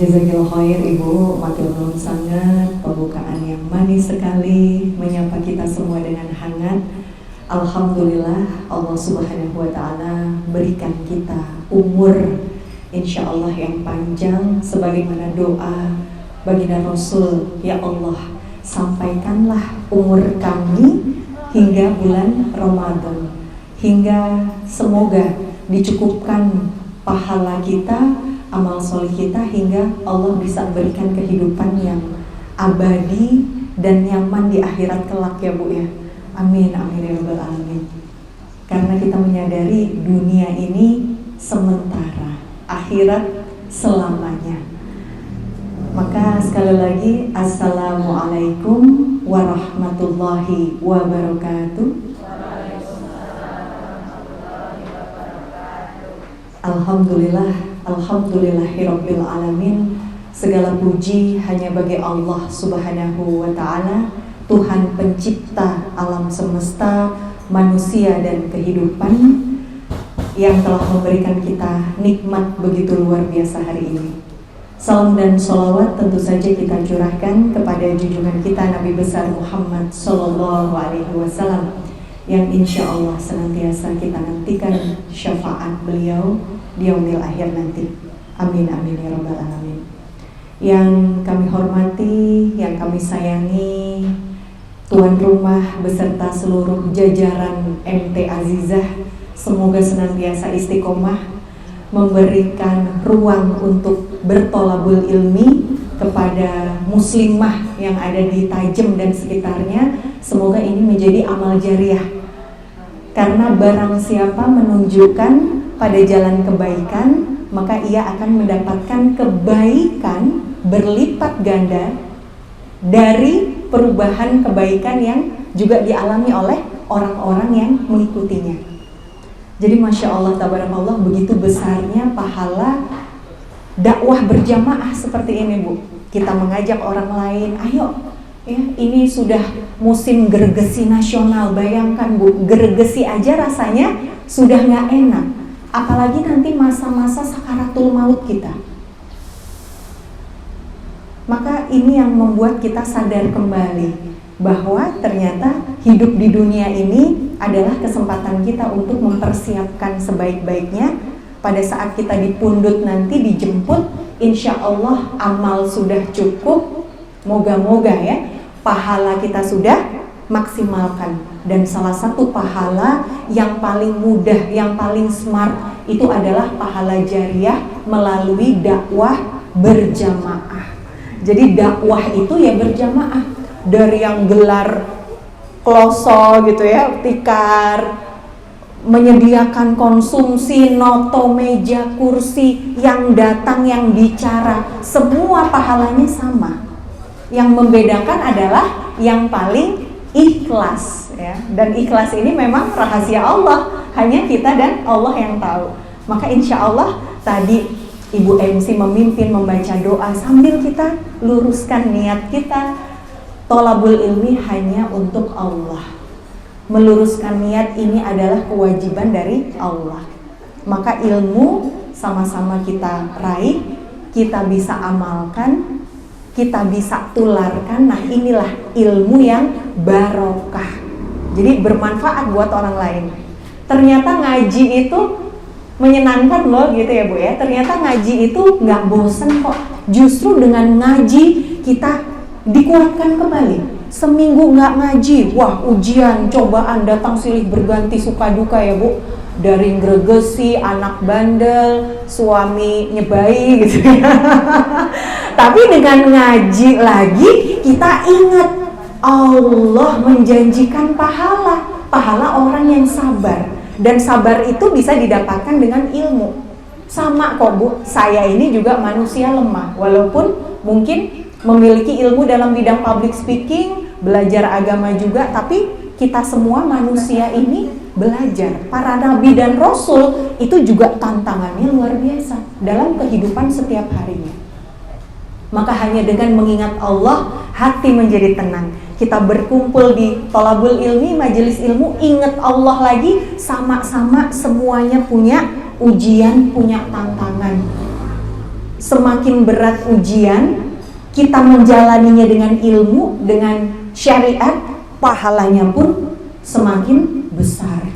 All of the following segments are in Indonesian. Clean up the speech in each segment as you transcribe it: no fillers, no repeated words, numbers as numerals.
Jazakallahu khair Ibu, matur nuwun sangat, pembukaan yang manis sekali, menyapa kita semua dengan hangat. Alhamdulillah Allah Subhanahu wa Ta'ala berikan kita umur insya Allah yang panjang, sebagaimana doa baginda Rasul, ya Allah sampaikanlah umur kami hingga bulan Ramadan, hingga semoga dicukupkan pahala kita, amal soleh kita, hingga Allah bisa berikan kehidupan yang abadi dan nyaman di akhirat kelak ya Bu ya. Amin, amin ya rabbal alamin. Karena kita menyadari dunia ini sementara, akhirat selamanya. Maka sekali lagi, Assalamualaikum warahmatullahi wabarakatuh. Alhamdulillah, alhamdulillahirabbil alamin. Segala puji hanya bagi Allah Subhanahu wa Ta'ala, Tuhan pencipta alam semesta, manusia dan kehidupan, yang telah memberikan kita nikmat begitu luar biasa hari ini. Salam dan sholawat tentu saja kita curahkan kepada junjungan kita Nabi besar Muhammad Sallallahu Alaihi Wasallam, yang insya Allah senantiasa kita nantikan syafaat beliau di yaumil akhir nanti. Amin, amin ya rabbal alamin. Yang kami hormati, yang kami sayangi, tuan rumah beserta seluruh jajaran MT Azizah, semoga senantiasa istiqomah memberikan ruang untuk bertolabul ilmi kepada muslimah yang ada di Tajem dan sekitarnya. Semoga ini menjadi amal jariah, karena barang siapa menunjukkan pada jalan kebaikan, maka ia akan mendapatkan kebaikan berlipat ganda dari perubahan kebaikan yang juga dialami oleh orang-orang yang mengikutinya. Jadi Masya Allah, tabarakallah, begitu besarnya pahala dakwah berjamaah seperti ini Bu. Kita mengajak orang lain, ayo ya, ini sudah musim gergesi nasional. Bayangkan Bu, gergesi aja rasanya sudah gak enak, apalagi nanti masa-masa sakaratul maut kita. Maka ini yang membuat kita sadar kembali bahwa ternyata hidup di dunia ini adalah kesempatan kita untuk mempersiapkan sebaik-baiknya. Pada saat kita dipundut nanti, dijemput, insya Allah amal sudah cukup, moga-moga ya, pahala kita sudah maksimalkan. Dan salah satu pahala yang paling mudah, yang paling smart, itu adalah pahala jariah melalui dakwah berjamaah. Jadi dakwah itu ya berjamaah, dari yang gelar kloso gitu ya, tikar, menyediakan konsumsi, noto, meja, kursi, yang datang, yang bicara, semua pahalanya sama. Yang membedakan adalah yang paling ikhlas ya. Dan ikhlas ini memang rahasia Allah, hanya kita dan Allah yang tahu. Maka insya Allah tadi Ibu MC memimpin membaca doa sambil kita luruskan niat kita. Tolabul ilmi hanya untuk Allah. Meluruskan niat ini adalah kewajiban dari Allah. Maka ilmu sama-sama kita raih, kita bisa amalkan, kita bisa tularkan. Nah inilah ilmu yang barokah, jadi bermanfaat buat orang lain. Ternyata ngaji itu menyenangkan loh gitu ya Bu ya. Ternyata ngaji itu gak bosen kok. Justru dengan ngaji kita dikuatkan kembali. Seminggu nggak ngaji, wah ujian, cobaan datang silih berganti, suka duka ya Bu. Dari gregesi, anak bandel, suami nyebai gitu ya. Tapi dengan ngaji lagi kita ingat Allah menjanjikan pahala, pahala orang yang sabar. Dan sabar itu bisa didapatkan dengan ilmu. Sama kok Bu, saya ini juga manusia lemah, walaupun mungkin memiliki ilmu dalam bidang public speaking, belajar agama juga, tapi kita semua manusia ini belajar. Para nabi dan rasul itu juga tantangannya luar biasa dalam kehidupan setiap harinya. Maka hanya dengan mengingat Allah, hati menjadi tenang. Kita berkumpul di thalabul ilmi, majelis ilmu, ingat Allah lagi, sama-sama semuanya punya ujian, punya tantangan. semakin berat ujian, kita menjalaninya dengan ilmu, dengan syariat, pahalanya pun semakin besar.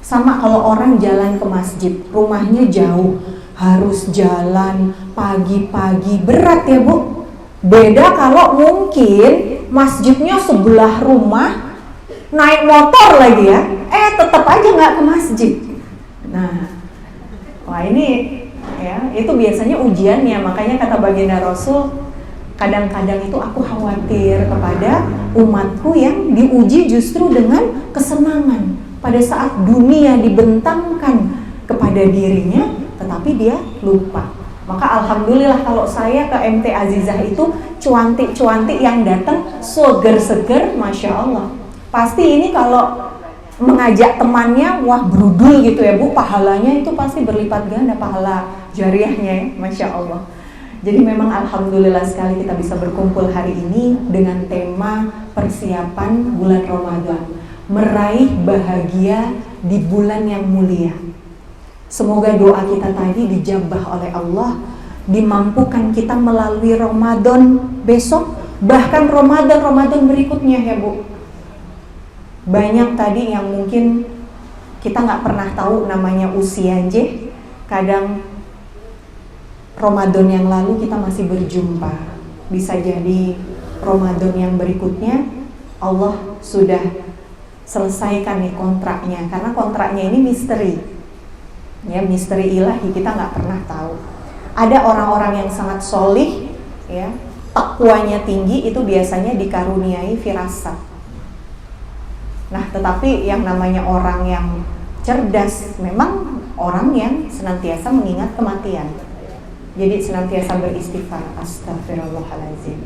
Sama kalau orang jalan ke masjid, rumahnya jauh, harus jalan pagi-pagi, berat ya Bu. Beda kalau mungkin masjidnya sebelah rumah, naik motor lagi ya, tetap aja nggak ke masjid. Nah, wah ini ya, itu biasanya ujiannya. Makanya kata baginda Rasul, kadang-kadang itu aku khawatir kepada umatku yang diuji justru dengan kesenangan. Pada saat dunia dibentangkan kepada dirinya, tetapi dia lupa. Maka alhamdulillah kalau saya ke MT Azizah itu cuantik-cuantik yang datang seger-seger, Masya Allah. Pasti ini kalau mengajak temannya, wah brudul gitu ya Bu, pahalanya itu pasti berlipat ganda pahala jariahnya ya, Masya Allah. Jadi memang alhamdulillah sekali kita bisa berkumpul hari ini dengan tema persiapan bulan Ramadan, meraih bahagia di bulan yang mulia. Semoga doa kita tadi dijabah oleh Allah, dimampukan kita melalui Ramadan besok, bahkan Ramadan berikutnya ya Bu. Banyak tadi yang mungkin kita nggak pernah tahu namanya usia J. Kadang Ramadan yang lalu kita masih berjumpa, bisa jadi Ramadan yang berikutnya Allah sudah selesaikan nih kontraknya, karena kontraknya ini misteri ya, misteri ilahi, kita nggak pernah tahu. Ada orang-orang yang sangat solih ya, takwanya tinggi, itu biasanya dikaruniai firasat. Nah, tetapi yang namanya orang yang cerdas memang orang yang senantiasa mengingat kematian. Jadi senantiasa beristighfar, astagfirullahaladzim.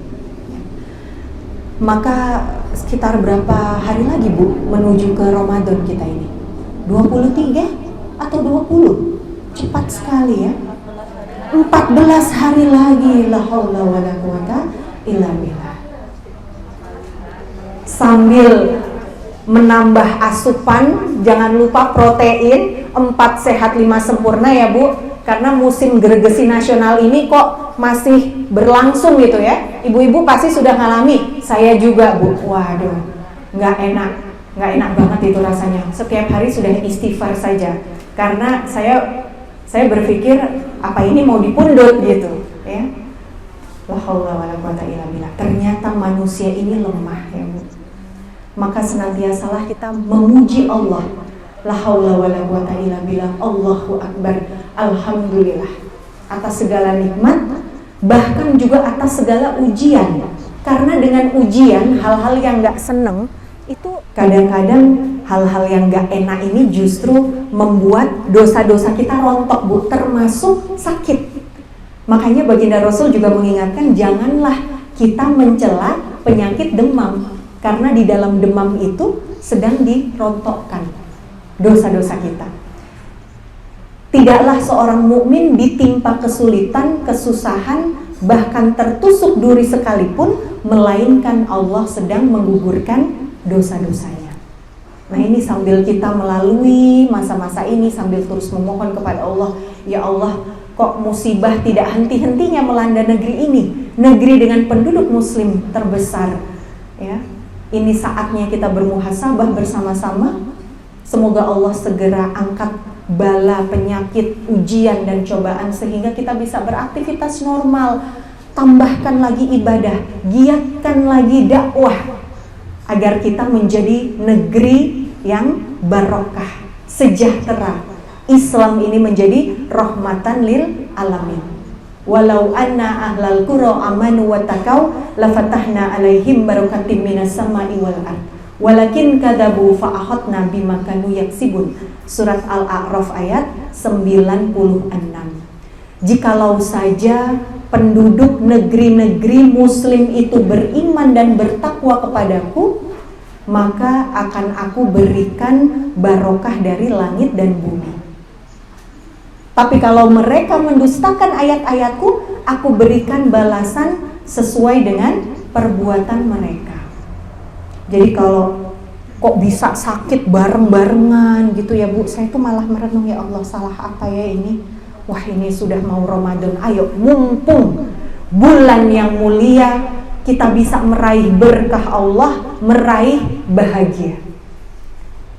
Maka sekitar berapa hari lagi Bu menuju ke Ramadan kita ini? 23 atau 20? Cepat sekali ya. 14 hari lagi, la haula wala quwata illa billah. Sambil menambah asupan, jangan lupa protein, 4 sehat 5 sempurna ya Bu. Karena musim gregesi nasional ini kok masih berlangsung gitu ya. Ibu-ibu pasti sudah ngalami, saya juga Bu. Waduh, nggak enak banget itu rasanya. Setiap hari sudah istighfar saja. Karena saya berpikir apa ini mau dipundut gitu ya. La haula wala quwata illa billah. Ternyata manusia ini lemah ya Bu. Maka senantiasalah kita memuji Allah. La haula wala quwata illa billah, Allahu akbar, alhamdulillah atas segala nikmat, bahkan juga atas segala ujian. Karena dengan ujian, hal-hal yang gak seneng itu kadang-kadang hal-hal yang gak enak ini justru membuat dosa-dosa kita rontok Bu, termasuk sakit. Makanya baginda Rasul juga mengingatkan, janganlah kita mencela penyakit demam, karena di dalam demam itu sedang dirontokkan dosa-dosa kita. Tidaklah seorang mukmin ditimpa kesulitan, kesusahan, bahkan tertusuk duri sekalipun, melainkan Allah sedang menggugurkan dosa-dosanya. Nah ini sambil kita melalui masa-masa ini, sambil terus memohon kepada Allah, ya Allah, kok musibah tidak henti-hentinya melanda negeri ini, negeri dengan penduduk muslim terbesar ya. Ini saatnya kita bermuhasabah bersama-sama. Semoga Allah segera angkat bala, penyakit, ujian dan cobaan sehingga kita bisa beraktivitas normal. Tambahkan lagi ibadah, giatkan lagi dakwah agar kita menjadi negeri yang barokah, sejahtera. Islam ini menjadi rahmatan lil alamin. Walau anna ahlal qura amanu wattaqau lafatahna alaihim barakatim minas sama'i wal ard walakin kadzabu fa ahatna bima kanu yaksibun. Surat Al-A'raf ayat 96. Jikalau saja penduduk negeri-negeri muslim itu beriman dan bertakwa kepadaku, maka akan aku berikan barokah dari langit dan bumi. Tapi kalau mereka mendustakan ayat-ayatku, aku berikan balasan sesuai dengan perbuatan mereka. Jadi kalau kok bisa sakit bareng-barengan gitu ya Bu, saya tuh malah merenung, ya Allah, salah apa ya ini? wah ini sudah mau Ramadan, ayo mumpung bulan yang mulia, kita bisa meraih berkah Allah, meraih bahagia.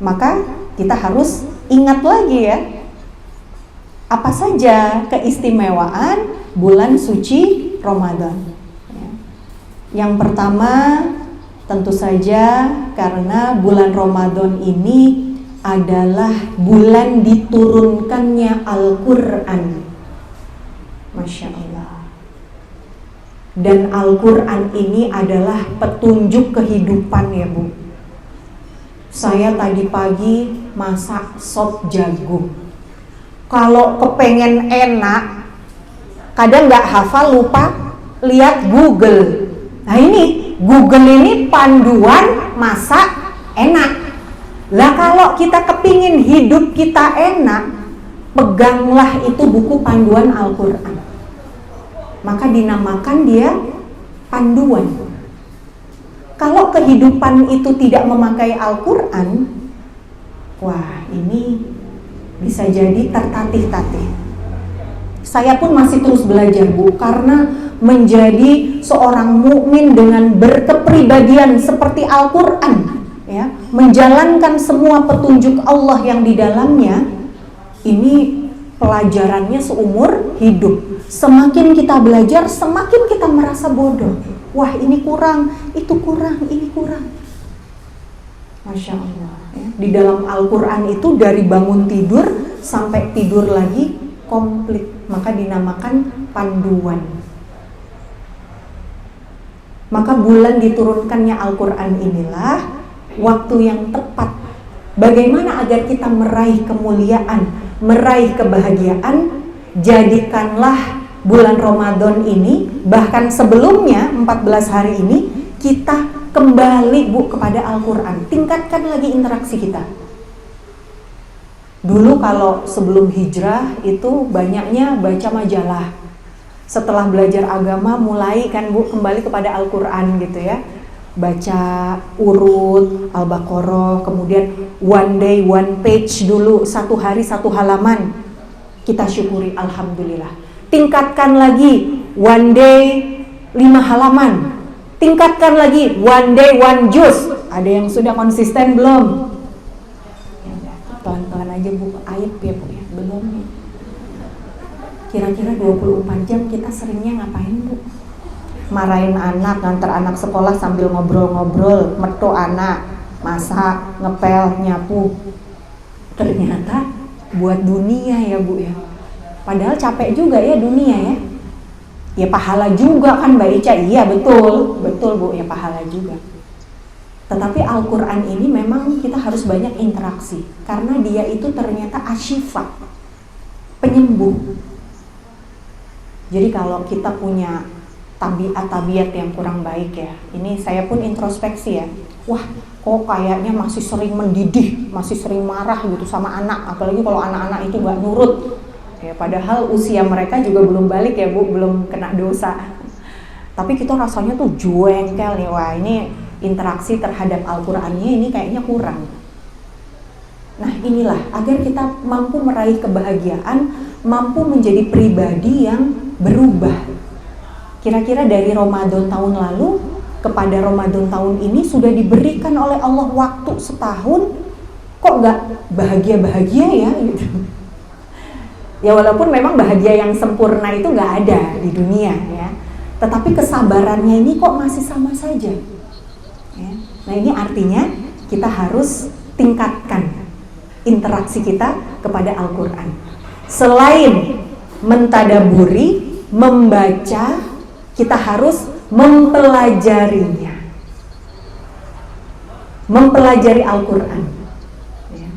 Maka kita harus ingat lagi ya, apa saja keistimewaan bulan suci Ramadan. Yang pertama, tentu saja karena bulan Ramadan ini adalah bulan diturunkannya Al-Quran. Masya Allah. Dan Al-Quran ini adalah petunjuk kehidupan ya Bu. Saya tadi pagi masak sop jagung. Kalau kepengen enak, kadang nggak hafal, lupa, lihat Google. Nah ini, Google ini panduan masak enak. Lah kalau kita kepingin hidup kita enak, peganglah itu buku panduan Al-Quran. Maka dinamakan dia panduan. Kalau kehidupan itu tidak memakai Al-Quran, wah ini bisa jadi tertatih-tatih. Saya pun masih terus belajar Bu, karena menjadi seorang mukmin dengan berkepribadian seperti Al-Quran, ya, menjalankan semua petunjuk Allah yang di dalamnya, ini pelajarannya seumur hidup. Semakin kita belajar, semakin kita merasa bodoh. Wah ini kurang, itu kurang, ini kurang. Masya Allah ya. Di dalam Al-Quran itu dari bangun tidur sampai tidur lagi komplit. Maka dinamakan panduan. Maka bulan diturunkannya Al-Quran inilah waktu yang tepat. Bagaimana agar kita meraih kemuliaan, meraih kebahagiaan? Jadikanlah bulan Ramadan ini, bahkan sebelumnya 14 hari ini, kita kembali Bu kepada Al-Quran. Tingkatkan lagi interaksi kita. Dulu kalau sebelum hijrah itu banyaknya baca majalah. Setelah belajar agama mulai kan Bu kembali kepada Al-Quran gitu ya. Baca urut Al-Baqarah, kemudian one day one page dulu, satu hari satu halaman. Kita syukuri alhamdulillah. Tingkatkan lagi one day 5 halaman. Tingkatkan lagi one day one juz. Ada yang sudah konsisten belum? Pelan-pelan aja Bu, aib ya Bu ya, belum ya. Kira-kira 24 jam kita seringnya ngapain Bu? Marahin anak, nganter anak sekolah sambil ngobrol-ngobrol, metu anak, masak, ngepel, nyapu. Ternyata buat dunia ya Bu ya. Padahal capek juga ya dunia ya. Ya pahala juga kan Mbak Ica, iya betul Bu ya, pahala juga. Tetapi Al-Quran ini memang kita harus banyak interaksi, karena dia itu ternyata asyifa, penyembuh. Jadi kalau kita punya tabiat-tabiat yang kurang baik ya, ini saya pun introspeksi ya, wah kok kayaknya masih sering mendidih, masih sering marah gitu sama anak, apalagi kalau anak-anak itu gak nurut ya, padahal usia mereka juga belum balik ya Bu, belum kena dosa. Tapi kita rasanya tuh jengkel nih, wah ini interaksi terhadap Al-Qurannya ini kayaknya kurang. Nah inilah agar kita mampu meraih kebahagiaan, mampu menjadi pribadi yang berubah. Kira-kira dari Ramadan tahun lalu kepada Ramadan tahun ini sudah diberikan oleh Allah waktu setahun, kok gak bahagia-bahagia ya gitu. Ya walaupun memang bahagia yang sempurna itu gak ada di dunia ya, tetapi kesabarannya ini kok masih sama saja ya. Nah ini artinya kita harus tingkatkan interaksi kita kepada Al-Quran. Selain mentadaburi, membaca, kita harus mempelajarinya, mempelajari Al-Quran ya.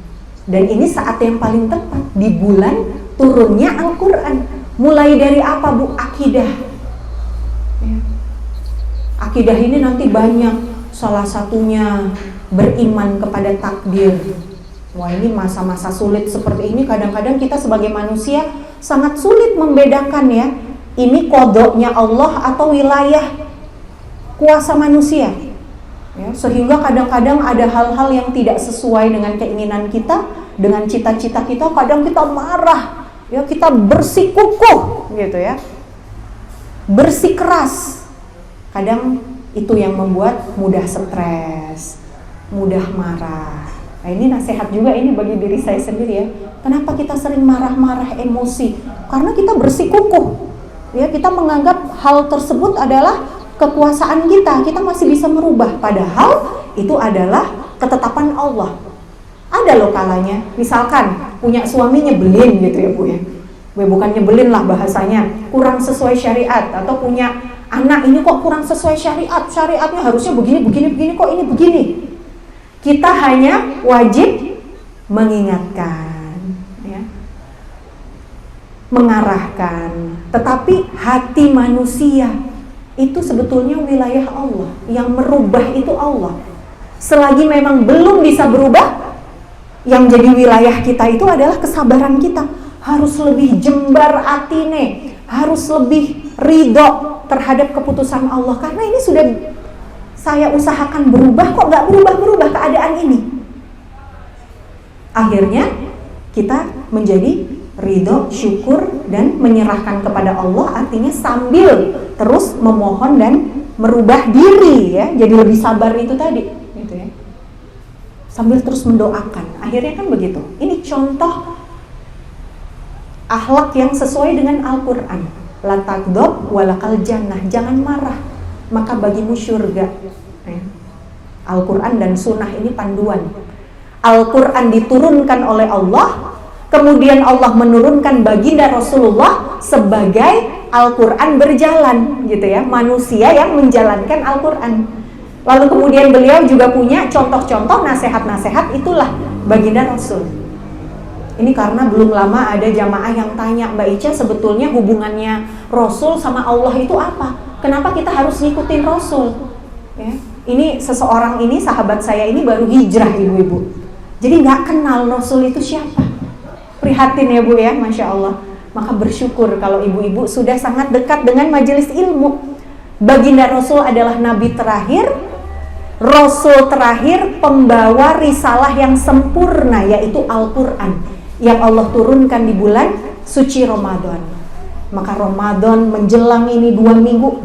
Dan ini saat yang paling tepat di bulan turunnya Al-Quran. Mulai dari apa Bu? Akidah ya. Akidah ini nanti banyak, salah satunya beriman kepada takdir. Wah ini masa-masa sulit seperti ini, kadang-kadang kita sebagai manusia sangat sulit membedakan ya, ini kodoknya Allah atau wilayah kuasa manusia ya, sehingga kadang-kadang ada hal-hal yang tidak sesuai dengan keinginan kita, dengan cita-cita kita, kadang kita marah Ya, kita bersikukuh gitu ya. Bersikeras. Kadang itu yang membuat mudah stres, mudah marah. Nah, ini nasihat juga ini bagi diri saya sendiri ya. Kenapa kita sering marah-marah, emosi? Karena kita bersikukuh. Ya, kita menganggap hal tersebut adalah kekuasaan kita. Kita masih bisa merubah, padahal itu adalah ketetapan Allah. Ada loh kalanya, misalkan punya suami nyebelin gitu ya Bu ya. Bukan nyebelin lah bahasanya, kurang sesuai syariat, atau punya anak ini kok kurang sesuai syariat, syariatnya harusnya begini, kok ini begini. Kita hanya wajib mengingatkan, ya, mengarahkan. Tetapi hati manusia itu sebetulnya wilayah Allah. Yang merubah itu Allah. Selagi memang belum bisa berubah, yang jadi wilayah kita itu adalah kesabaran kita. Harus lebih jembar atine, harus lebih ridho terhadap keputusan Allah. Karena ini sudah saya usahakan berubah, kok gak berubah-berubah keadaan ini. Akhirnya kita menjadi ridho, syukur, dan menyerahkan kepada Allah. Artinya sambil terus memohon dan merubah diri ya, jadi lebih sabar itu tadi gitu ya. Sambil terus mendoakan. Akhirnya kan begitu. Ini contoh akhlak yang sesuai dengan Al-Quran. La taghdab walakal jannah. Jangan marah, maka bagimu syurga. Al-Quran dan sunnah ini panduan. Al-Quran diturunkan oleh Allah, kemudian Allah menurunkan baginda Rasulullah sebagai Al-Quran berjalan gitu ya. Manusia yang menjalankan Al-Quran. Lalu kemudian beliau juga punya contoh-contoh nasihat-nasihat, itulah baginda Rasul. Ini karena belum lama ada jamaah yang tanya, Mbak Ica, sebetulnya hubungannya Rasul sama Allah itu apa? Kenapa kita harus ngikutin Rasul? Ya, ini seseorang ini, sahabat saya ini baru hijrah ibu-ibu. Jadi nggak kenal Rasul itu siapa. Prihatin ya Bu ya, Masya Allah. Maka bersyukur kalau ibu-ibu sudah sangat dekat dengan majelis ilmu. Baginda Rasul adalah Nabi terakhir, Rasul terakhir, pembawa risalah yang sempurna, yaitu Al-Quran, yang Allah turunkan di bulan suci Ramadan. Maka Ramadan menjelang ini 2 minggu,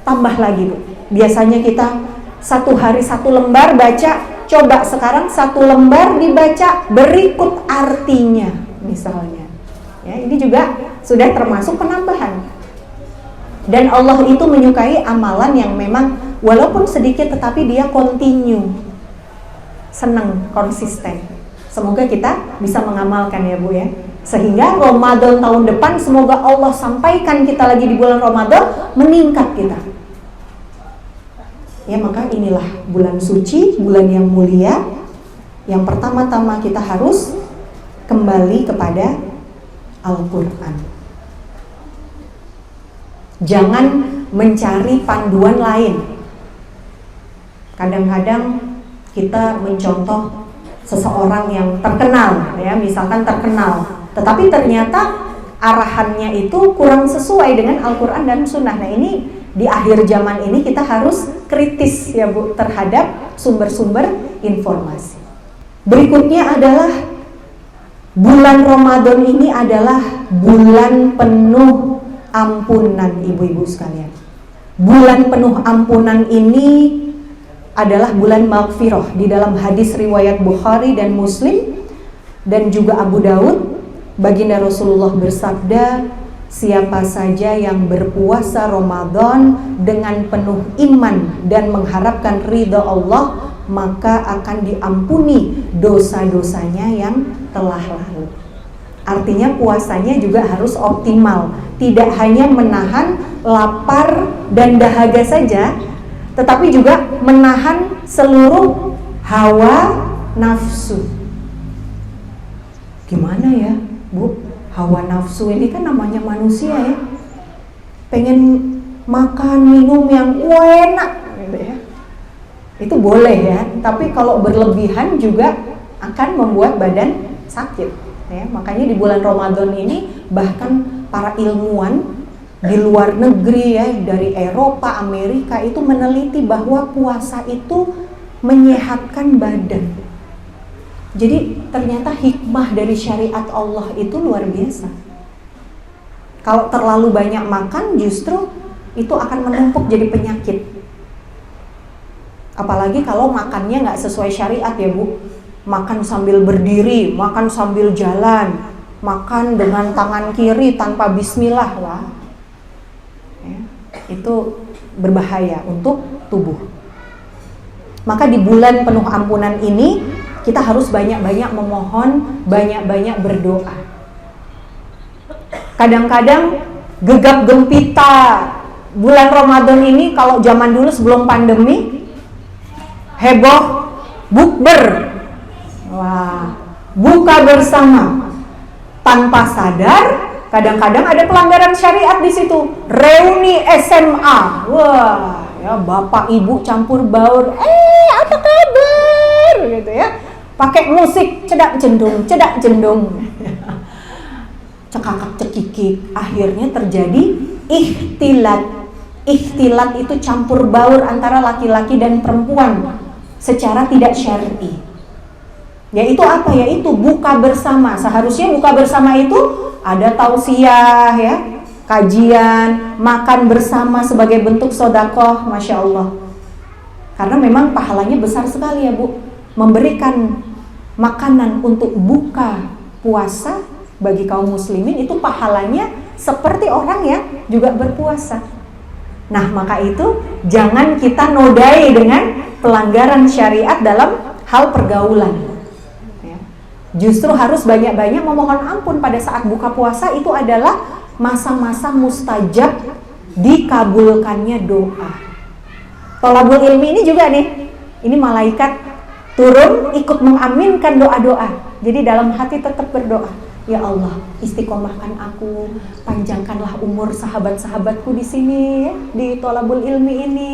tambah lagi Bu. Biasanya kita 1 hari 1 lembar baca, coba sekarang 1 lembar dibaca berikut artinya misalnya. Ya, ini juga sudah termasuk penambahan. Dan Allah itu menyukai amalan yang memang walaupun sedikit tetapi dia continue. Senang, konsisten. Semoga kita bisa mengamalkan ya Bu ya. Sehingga Ramadan tahun depan semoga Allah sampaikan kita lagi di bulan Ramadan, meningkat kita. Ya, maka inilah bulan suci, bulan yang mulia. Yang pertama-tama kita harus kembali kepada Al-Quran. Jangan mencari panduan lain. Kadang-kadang kita mencontoh seseorang yang terkenal, ya, misalkan terkenal, tetapi ternyata arahannya itu kurang sesuai dengan Al-Quran dan Sunnah. Nah, ini di akhir zaman ini kita harus kritis ya Bu terhadap sumber-sumber informasi. Berikutnya adalah bulan Ramadan ini adalah bulan penuh ampunan ibu-ibu sekalian. Bulan penuh ampunan ini adalah bulan maghfirah. Di dalam hadis riwayat Bukhari dan Muslim dan juga Abu Daud, baginda Rasulullah bersabda, siapa saja yang berpuasa Ramadan dengan penuh iman dan mengharapkan ridha Allah, maka akan diampuni dosa-dosanya yang telah lalu. Artinya puasanya juga harus optimal, tidak hanya menahan lapar dan dahaga saja, tetapi juga menahan seluruh hawa nafsu. Gimana ya Bu? Hawa nafsu ini kan namanya manusia ya, pengen makan minum yang enak gitu ya. Itu boleh ya, tapi kalau berlebihan juga akan membuat badan sakit. Ya, makanya di bulan Ramadan ini bahkan para ilmuwan di luar negeri ya, dari Eropa, Amerika itu meneliti bahwa puasa itu menyehatkan badan. Jadi ternyata hikmah dari syariat Allah itu luar biasa. Kalau terlalu banyak makan justru itu akan menumpuk jadi penyakit. Apalagi kalau makannya nggak sesuai syariat ya Bu. Makan sambil berdiri, makan sambil jalan, makan dengan tangan kiri tanpa bismillah. Wah, ya, itu berbahaya untuk tubuh. Maka di bulan penuh ampunan ini kita harus banyak-banyak memohon, banyak-banyak berdoa. Kadang-kadang gegap gempita bulan Ramadan ini, kalau zaman dulu sebelum pandemi, heboh bukber. Wah, buka bersama. Tanpa sadar, kadang-kadang ada pelanggaran syariat di situ. Reuni SMA. Wah, ya bapak ibu campur baur. Apa kabar? Gitu ya. Pakai musik cedak jendung, cekakak cekikik. Akhirnya terjadi ikhtilat. Ikhtilat itu campur baur antara laki-laki dan perempuan secara tidak syar'i. Yaitu apa? Yaitu buka bersama. Seharusnya buka bersama itu ada tausiah ya, kajian, makan bersama sebagai bentuk sedekah, Masya Allah. Karena memang pahalanya besar sekali ya Bu. Memberikan makanan untuk buka puasa bagi kaum muslimin itu pahalanya seperti orang yang juga berpuasa. Nah, maka itu jangan kita nodai dengan pelanggaran syariat dalam hal pergaulan ya. Justru harus banyak-banyak memohon ampun pada saat buka puasa. Itu adalah masa-masa mustajab dikabulkannya doa. Thalabul ilmi ini juga nih, ini malaikat turun ikut mengaminkan doa-doa. Jadi dalam hati tetap berdoa, ya Allah, istiqomahkan aku, panjangkanlah umur sahabat-sahabatku di sini, ya, di thalabul ilmi ini.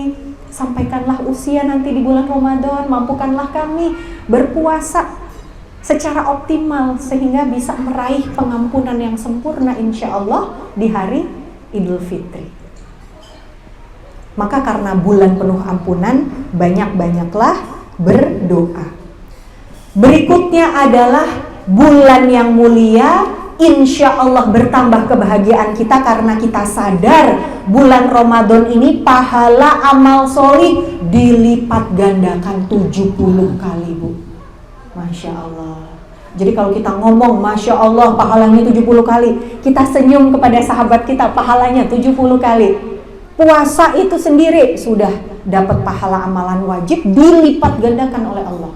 Sampaikanlah usia nanti di bulan Ramadan, mampukanlah kami berpuasa secara optimal sehingga bisa meraih pengampunan yang sempurna insya Allah di hari Idul Fitri. Maka karena bulan penuh ampunan, banyak-banyaklah berdoa. Berikutnya adalah bulan yang mulia, insya Allah bertambah kebahagiaan kita karena kita sadar bulan Ramadan ini pahala amal solih dilipat gandakan 70 kali Bu. Masya Allah. Jadi kalau kita ngomong Masya Allah pahalanya 70 kali, kita senyum kepada sahabat kita, pahalanya 70 kali. Puasa itu sendiri sudah dapat pahala amalan wajib dilipat gandakan oleh Allah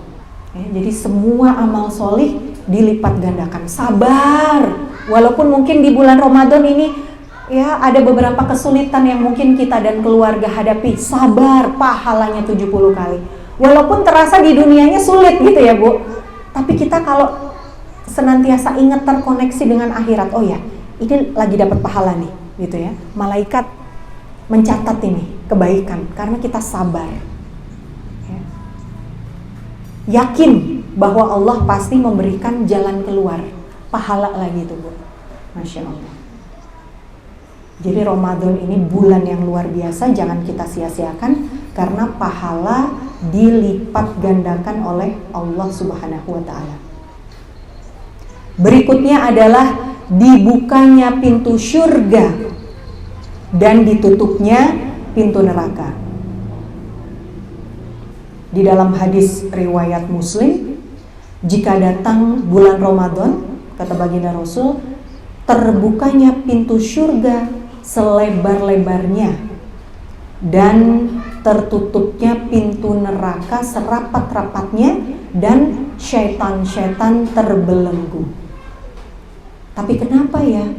ya, jadi semua amal solih dilipat gandakan. Sabar, walaupun mungkin di bulan Ramadan ini ya ada beberapa kesulitan yang mungkin kita dan keluarga hadapi. Sabar, pahalanya 70 kali. Walaupun terasa di dunianya sulit gitu ya Bu, tapi kita kalau senantiasa ingat terkoneksi dengan akhirat, oh ya ini lagi dapat pahala nih gitu ya, malaikat mencatat ini kebaikan karena kita sabar ya. Yakin bahwa Allah pasti memberikan jalan keluar, pahala lagi itu Bu. Masya Allah. Jadi Ramadan ini bulan yang luar biasa, jangan kita sia-siakan karena pahala dilipat gandakan oleh Allah Subhanahu wa Ta'ala. Berikutnya adalah dibukanya pintu syurga dan ditutupnya pintu neraka. Di dalam hadis riwayat Muslim, jika datang bulan Ramadan, kata baginda Rasul, terbukanya pintu syurga selebar-lebarnya dan tertutupnya pintu neraka serapat-rapatnya dan syaitan-syaitan terbelenggu. Tapi kenapa ya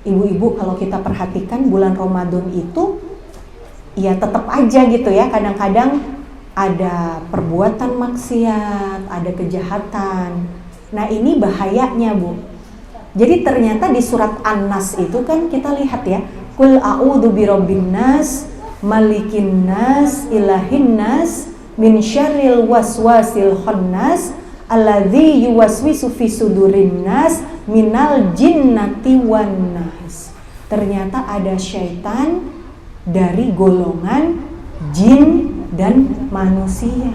ibu-ibu kalau kita perhatikan bulan Ramadan itu ya tetap aja gitu ya, kadang-kadang ada perbuatan maksiat, ada kejahatan. Nah ini bahayanya Bu. Jadi ternyata di surat An-Nas itu kan kita lihat ya, Qul a'udzu birabbin nas, malikin nas, ilahin nas, min syarril waswasil khannas, alladzi yuwaswisu fi sudurin nas, minal jinnati wan nas. Ternyata ada syaitan dari golongan jin dan manusia.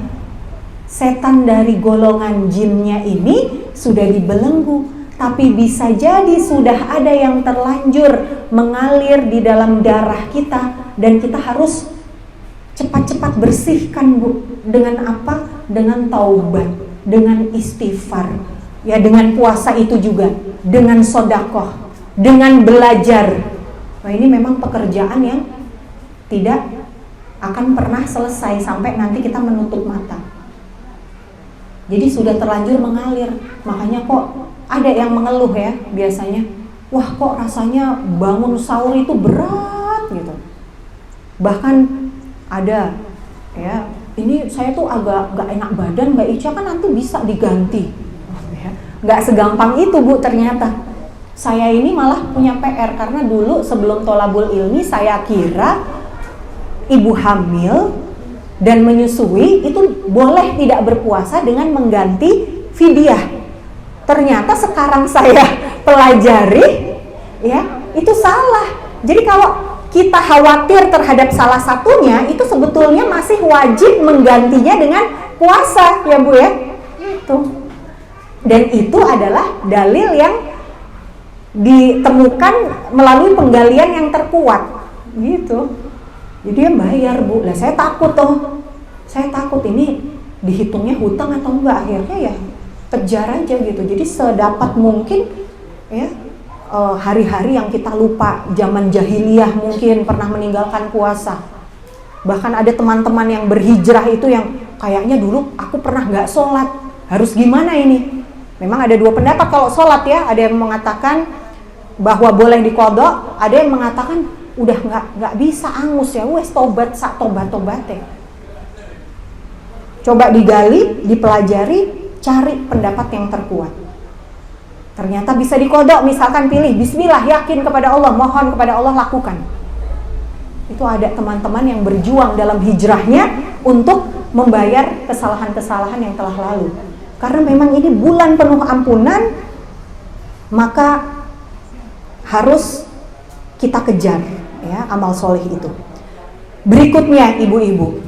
setan dari golongan jinnya ini sudah dibelenggu, tapi bisa jadi sudah ada yang terlanjur mengalir di dalam darah kita, dan kita harus cepat-cepat bersihkan, Bu. Dengan apa? Dengan taubat, dengan istighfar, ya, dengan puasa itu juga, dengan sodakoh, dengan belajar. Nah, ini memang pekerjaan yang tidak akan pernah selesai sampai nanti kita menutup mata. Jadi sudah terlanjur mengalir. Makanya kok ada yang mengeluh ya biasanya, wah kok rasanya bangun sahur itu berat gitu. Bahkan ada ya, ini saya tuh agak gak enak badan Mbak Ica, kan nanti bisa diganti. Gak segampang itu, Bu, ternyata. Saya ini malah punya PR, karena dulu sebelum tholabul ilmi saya kira ibu hamil dan menyusui itu boleh tidak berpuasa dengan mengganti fidyah. Ternyata sekarang saya pelajari, ya, itu salah. Jadi kalau kita khawatir terhadap salah satunya, itu sebetulnya masih wajib menggantinya dengan puasa, ya Bu ya. Itu. Dan itu adalah dalil yang ditemukan melalui penggalian yang terkuat, gitu. Jadi dia bayar, Bu. Lah saya takut tuh. Saya takut ini dihitungnya hutang atau enggak, akhirnya ya kejar aja gitu. Jadi sedapat mungkin ya, hari-hari yang kita lupa, zaman jahiliyah mungkin pernah meninggalkan puasa. Bahkan ada teman-teman yang berhijrah itu yang kayaknya dulu aku pernah nggak sholat, harus gimana ini? Memang ada dua pendapat kalau sholat ya, ada yang mengatakan bahwa boleh dikodok, ada yang mengatakan udah nggak bisa, angus ya, wes tobat sak tobat-tobate. Coba digali, dipelajari, cari pendapat yang terkuat. Ternyata bisa dikodok, misalkan pilih bismillah, yakin kepada Allah, mohon kepada Allah, lakukan. Itu ada teman-teman yang berjuang dalam hijrahnya untuk membayar kesalahan-kesalahan yang telah lalu. Karena memang ini bulan penuh ampunan, maka harus kita kejar ya amal soleh itu. Berikutnya ibu-ibu,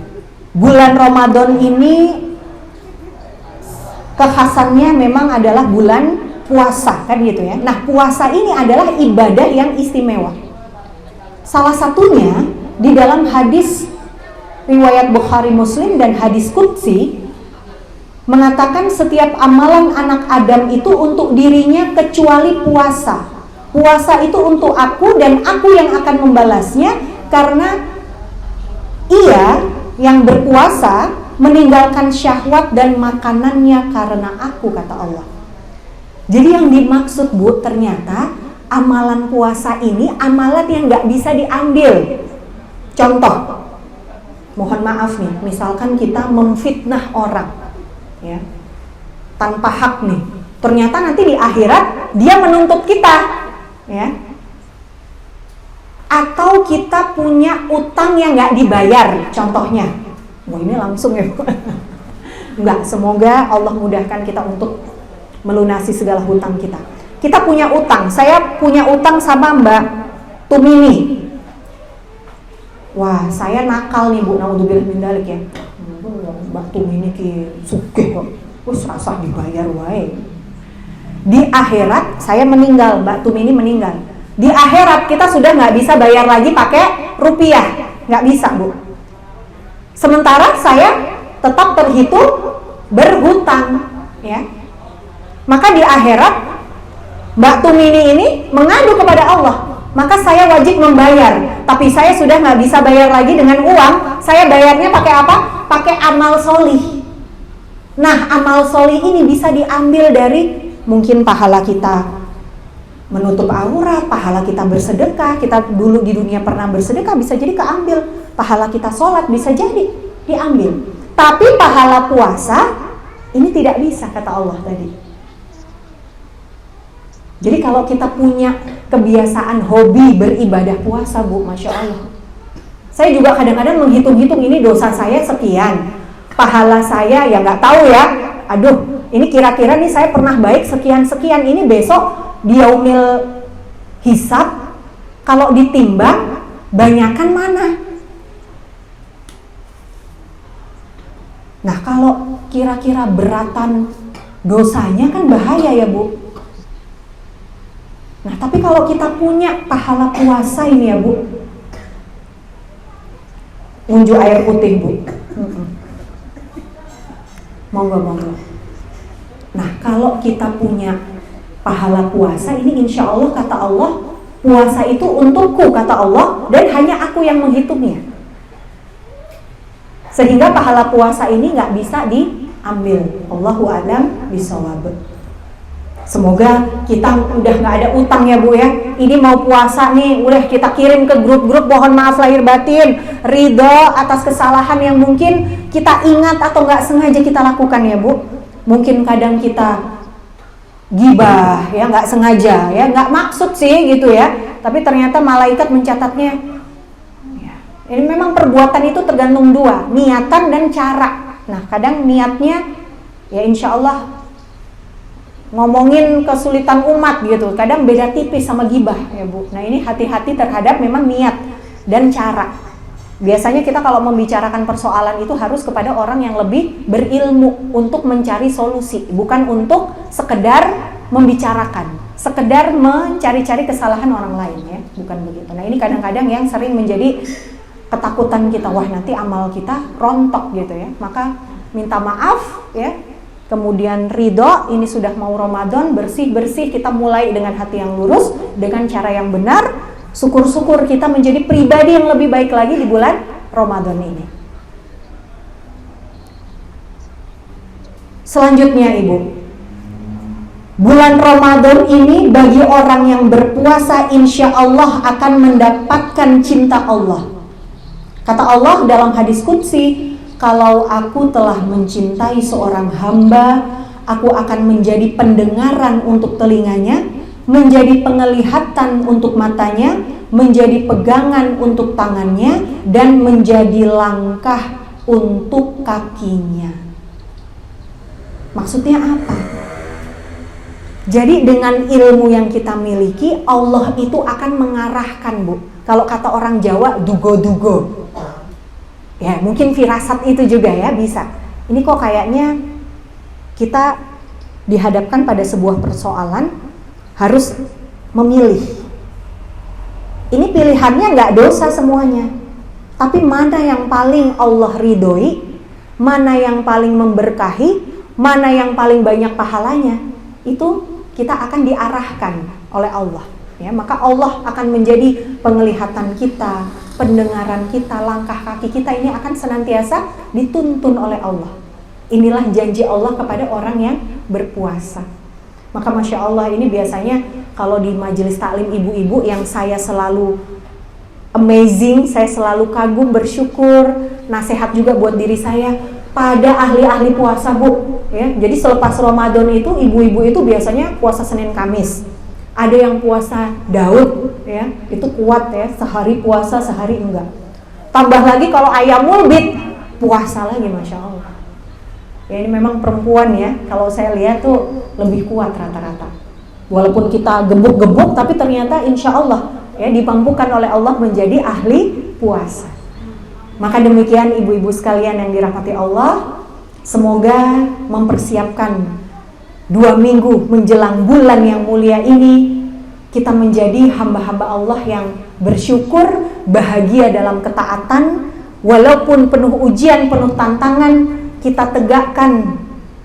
bulan Ramadan ini kekhasannya memang adalah bulan puasa, kan gitu ya. Nah, puasa ini adalah ibadah yang istimewa. Salah satunya di dalam hadis riwayat Bukhari Muslim dan hadis qudsi mengatakan setiap amalan anak Adam itu untuk dirinya kecuali puasa. Puasa itu untuk aku dan aku yang akan membalasnya, karena ia yang berpuasa meninggalkan syahwat dan makanannya karena aku, kata Allah. Jadi yang dimaksud, Bu, ternyata amalan puasa ini amalan yang gak bisa diambil. Contoh, mohon maaf nih, misalkan kita memfitnah orang ya, tanpa hak nih, ternyata nanti di akhirat dia menuntut kita ya. Atau kita punya utang yang gak dibayar, contohnya. Wah, ini langsung ya. Enggak, semoga Allah mudahkan kita untuk melunasi segala hutang kita. Kita punya utang, saya punya utang sama Mbak Tumini. Wah, saya nakal nih, Bu, naudzubillah min dzalik ya. Mbak Tumini ki sugih kok. Wis rasah dibayar wae. Di akhirat saya meninggal, Mbak Tumini meninggal. Di akhirat kita sudah nggak bisa bayar lagi pakai rupiah, nggak bisa, Bu. Sementara saya tetap terhitung berhutang, ya. Maka di akhirat Mbak Tumini ini mengadu kepada Allah, maka saya wajib membayar. Tapi saya sudah nggak bisa bayar lagi dengan uang, saya bayarnya pakai apa? Pakai amal solih. Nah, amal solih ini bisa diambil dari mungkin pahala kita menutup aurat, pahala kita bersedekah, kita dulu di dunia pernah bersedekah, bisa jadi keambil. Pahala kita sholat bisa jadi diambil. Tapi pahala puasa ini tidak bisa, kata Allah tadi. Jadi kalau kita punya kebiasaan hobi beribadah puasa, Bu, Masya Allah. Saya juga kadang-kadang menghitung-hitung, ini dosa saya sekian, pahala saya ya nggak tahu ya. Aduh, ini kira-kira nih saya pernah baik sekian-sekian, ini besok di yaumil hisab kalau ditimbang banyakan mana? Nah, kalau kira-kira beratan dosanya kan bahaya ya Bu. Nah, tapi kalau kita punya pahala puasa ini ya Bu, unjuk air putih Bu. Monggo. Nah, kalau kita punya pahala puasa ini, insya Allah kata Allah, puasa itu untukku kata Allah, dan hanya aku yang menghitungnya. Sehingga pahala puasa ini nggak bisa diambil. Allahu a'lam bishawab. Semoga kita udah nggak ada utang ya Bu ya. Ini mau puasa nih, udah kita kirim ke grup-grup, mohon maaf lahir batin, ridho atas kesalahan yang mungkin kita ingat atau nggak sengaja kita lakukan ya Bu. Mungkin kadang kita gibah ya, nggak sengaja ya, nggak maksud sih gitu ya, tapi ternyata malaikat mencatatnya ya. Ini memang perbuatan itu tergantung dua, niatan dan cara. Nah kadang niatnya ya insya Allah, ngomongin kesulitan umat gitu, kadang beda tipis sama gibah ya Bu. Nah ini hati-hati terhadap memang niat dan cara. Biasanya kita kalau membicarakan persoalan itu harus kepada orang yang lebih berilmu untuk mencari solusi, bukan untuk sekedar membicarakan, sekedar mencari-cari kesalahan orang lain ya, bukan begitu. Nah ini kadang-kadang yang sering menjadi ketakutan kita, wah nanti amal kita rontok gitu ya. Maka minta maaf ya, kemudian ridho, ini sudah mau Ramadan, bersih-bersih, kita mulai dengan hati yang lurus, dengan cara yang benar. Syukur-syukur kita menjadi pribadi yang lebih baik lagi di bulan Ramadan ini. Selanjutnya Ibu, bulan Ramadan ini bagi orang yang berpuasa insya Allah akan mendapatkan cinta Allah. Kata Allah dalam hadis qudsi, kalau aku telah mencintai seorang hamba, aku akan menjadi pendengaran untuk telinganya, menjadi penglihatan untuk matanya, menjadi pegangan untuk tangannya, dan menjadi langkah untuk kakinya. Maksudnya apa? Jadi dengan ilmu yang kita miliki, Allah itu akan mengarahkan Bu. Kalau kata orang Jawa, dugo-dugo. Ya mungkin firasat itu juga ya, bisa. Ini kok kayaknya kita dihadapkan pada sebuah persoalan, harus memilih. Ini pilihannya nggak dosa semuanya, tapi mana yang paling Allah ridhoi, mana yang paling memberkahi, mana yang paling banyak pahalanya, itu kita akan diarahkan oleh Allah ya. Maka Allah akan menjadi penglihatan kita, pendengaran kita, langkah kaki kita ini akan senantiasa dituntun oleh Allah. Inilah janji Allah kepada orang yang berpuasa. Maka Masya Allah, ini biasanya kalau di majelis taklim ibu-ibu yang saya selalu amazing, saya selalu kagum, bersyukur, nasihat juga buat diri saya, pada ahli-ahli puasa Bu ya. Jadi selepas Ramadan itu ibu-ibu itu biasanya puasa Senin Kamis. Ada yang puasa Daud ya, itu kuat ya, sehari puasa sehari enggak. Tambah lagi kalau Ayyamul Bid, puasa lagi Masya Allah. Ya ini memang perempuan ya, kalau saya lihat tuh lebih kuat rata-rata. Walaupun kita gebuk-gebuk, tapi ternyata insya Allah ya dimampukan oleh Allah menjadi ahli puasa. Maka demikian ibu-ibu sekalian yang dirahmati Allah, semoga mempersiapkan 2 minggu menjelang bulan yang mulia ini, kita menjadi hamba-hamba Allah yang bersyukur, bahagia dalam ketaatan, walaupun penuh ujian, penuh tantangan, kita tegakkan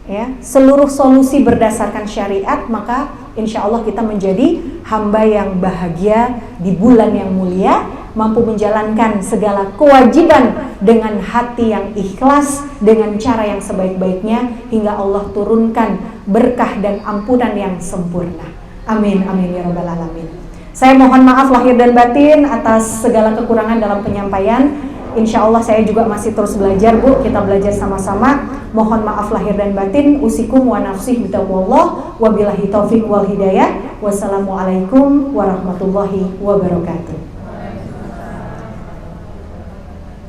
ya seluruh solusi berdasarkan syariat, maka insya Allah kita menjadi hamba yang bahagia di bulan yang mulia, mampu menjalankan segala kewajiban dengan hati yang ikhlas, dengan cara yang sebaik-baiknya, hingga Allah turunkan berkah dan ampunan yang sempurna. Amin, amin ya rabbal alamin. Saya mohon maaf lahir dan batin atas segala kekurangan dalam penyampaian. Insya Allah saya juga masih terus belajar Bu, kita belajar sama-sama. Mohon maaf lahir dan batin. Usikum wa nafsih bitaqwallah, wabillahi taufiq wal hidayah. Wassalamualaikum warahmatullahi wabarakatuh.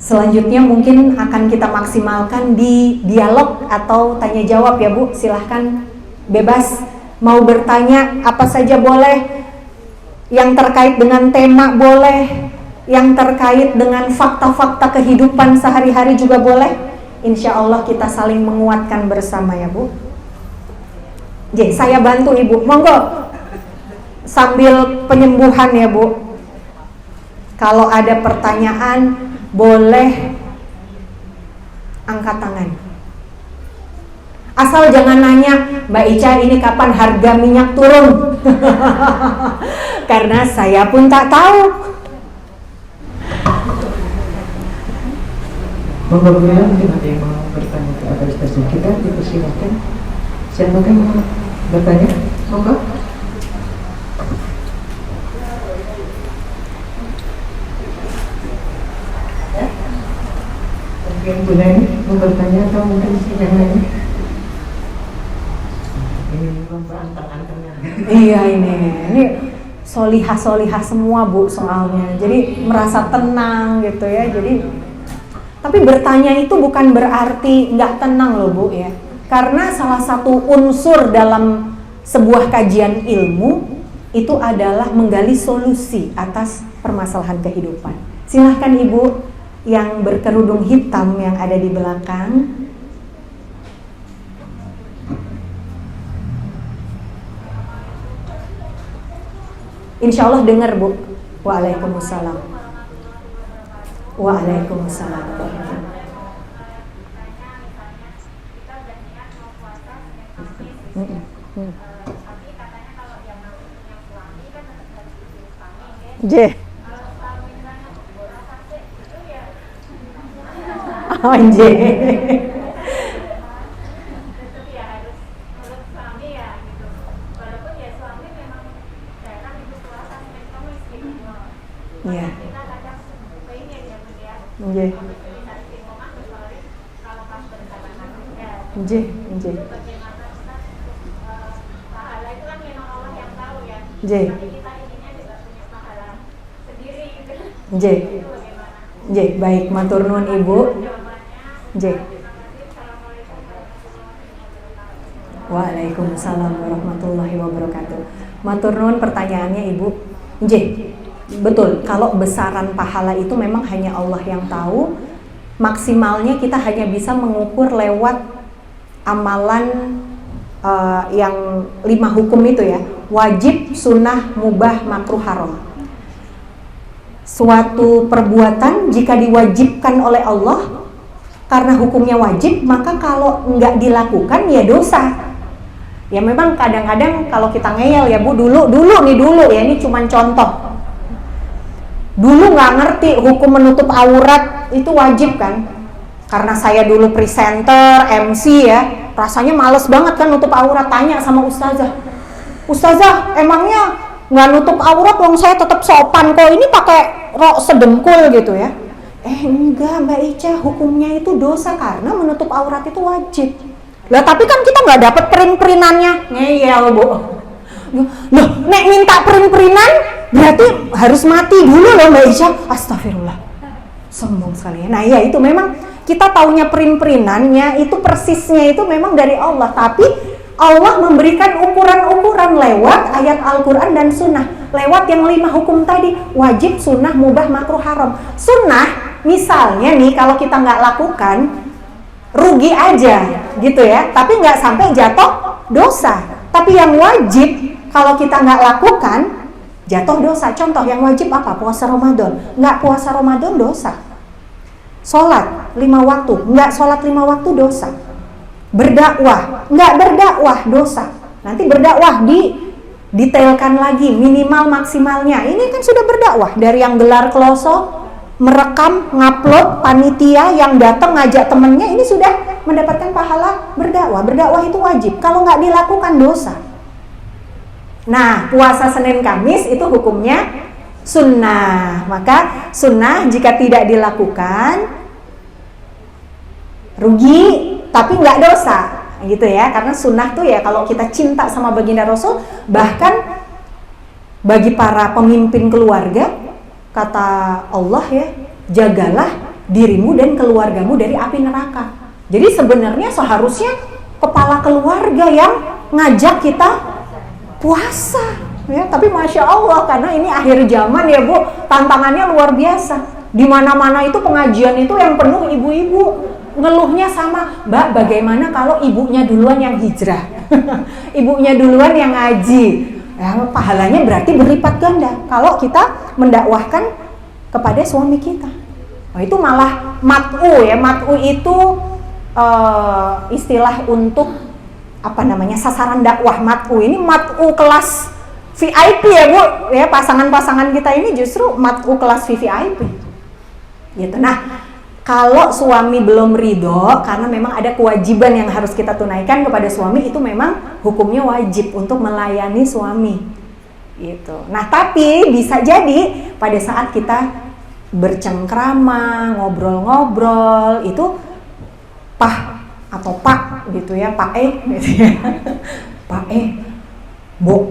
Selanjutnya mungkin akan kita maksimalkan di dialog atau tanya jawab ya Bu. Silahkan bebas, mau bertanya apa saja boleh, yang terkait dengan tema boleh, yang terkait dengan fakta-fakta kehidupan sehari-hari juga boleh. insya Allah kita saling menguatkan bersama ya Bu. Saya bantu Ibu, monggo sambil penyembuhan ya Bu. Kalau ada pertanyaan boleh angkat tangan. Asal jangan nanya, Mbak Ica ini kapan harga minyak turun? Karena saya pun tak tahu. Monggo beliau mungkin ada yang mau bertanya ke Abah Ustaz, kita dipersilakan. Siapa yang mau bertanya? Monggo. Mungkin Bu Neni mau bertanya atau mungkin yang lain? Ini anteng-antengnya. Iya ini solihah semua Bu soalnya. Jadi merasa tenang gitu ya. Jadi tapi bertanya itu bukan berarti nggak tenang loh Bu ya. Karena salah satu unsur dalam sebuah kajian ilmu itu adalah menggali solusi atas permasalahan kehidupan. Silahkan Ibu yang berkerudung hitam yang ada di belakang. Insya Allah dengar Bu. Waalaikumsalam. Waalaikumsalam. Baik, matur nuwun Ibu. Waalaikumsalam warahmatullahi wabarakatuh. Matur nuwun pertanyaannya Ibu. Betul, kalau besaran pahala itu memang hanya Allah yang tahu. Maksimalnya kita hanya bisa mengukur lewat amalan yang 5 hukum itu ya. Wajib, sunnah, mubah, makruh, haram. Suatu perbuatan jika diwajibkan oleh Allah karena hukumnya wajib, maka kalau nggak dilakukan ya dosa. Ya memang kadang-kadang kalau kita ngeyel ya Bu, dulu ya, ini cuman contoh. Dulu nggak ngerti hukum menutup aurat itu wajib kan? Karena saya dulu presenter, MC ya, rasanya males banget kan nutup aurat. Tanya sama ustazah, ustazah emangnya nggak nutup aurat, wong saya tetap sopan kok, ini pakai rok sedengkul gitu ya. Enggak Mbak Ica, hukumnya itu dosa karena menutup aurat itu wajib. Lah tapi kan kita nggak dapat print-printannya. Ngeyel Bu. Loh, nek minta print-printan berarti harus mati dulu loh Mbak Ica. Astagfirullah, sombong sekali ya. Nah ya itu memang kita taunya print-printannya itu persisnya itu memang dari Allah, tapi Allah memberikan ukuran-ukuran lewat ayat Al-Quran dan sunnah, lewat yang 5 hukum tadi, wajib, sunnah, mubah, makruh, haram. Sunnah misalnya nih kalau kita nggak lakukan rugi aja gitu ya, tapi nggak sampai jatuh dosa. Tapi yang wajib kalau kita nggak lakukan jatuh dosa. Contoh yang wajib apa? Puasa Ramadan. Nggak puasa Ramadan dosa. Sholat 5 waktu, nggak sholat 5 waktu dosa. Berdakwah, nggak berdakwah dosa. Nanti berdakwah detailkan lagi minimal maksimalnya. Ini kan sudah berdakwah, dari yang gelar kloso, merekam, ngupload, panitia yang datang ngajak temennya, ini sudah mendapatkan pahala berdakwah. Berdakwah itu wajib, kalau nggak dilakukan dosa. Nah, puasa Senin Kamis itu hukumnya sunnah. Maka sunnah jika tidak dilakukan rugi tapi nggak dosa gitu ya, karena sunnah tuh ya kalau kita cinta sama baginda Rasul, bahkan bagi para pemimpin keluarga kata Allah ya, jagalah dirimu dan keluargamu dari api neraka. Jadi sebenarnya seharusnya kepala keluarga yang ngajak kita puasa ya, tapi Masya Allah karena ini akhir zaman ya Bu, tantangannya luar biasa. Di mana-mana itu pengajian itu yang penuh ibu-ibu ngeluhnya sama, Mbak, bagaimana kalau ibunya duluan yang hijrah? Ibunya duluan yang ngaji. Ya, pahalanya berarti berlipat ganda kalau kita mendakwahkan kepada suami kita. Nah, itu malah mat'u ya. Mat'u itu istilah untuk apa namanya, sasaran dakwah. Mat'u ini mat'u kelas VIP ya Bu, ya pasangan-pasangan kita ini justru mat'u kelas VIP gitu. Nah, kalau suami belum ridho karena memang ada kewajiban yang harus kita tunaikan kepada suami, itu memang hukumnya wajib untuk melayani suami gitu. Nah, tapi bisa jadi pada saat kita bercengkrama, ngobrol-ngobrol, itu Pah atau Pak gitu ya, Pak gitu ya. Pak Bu,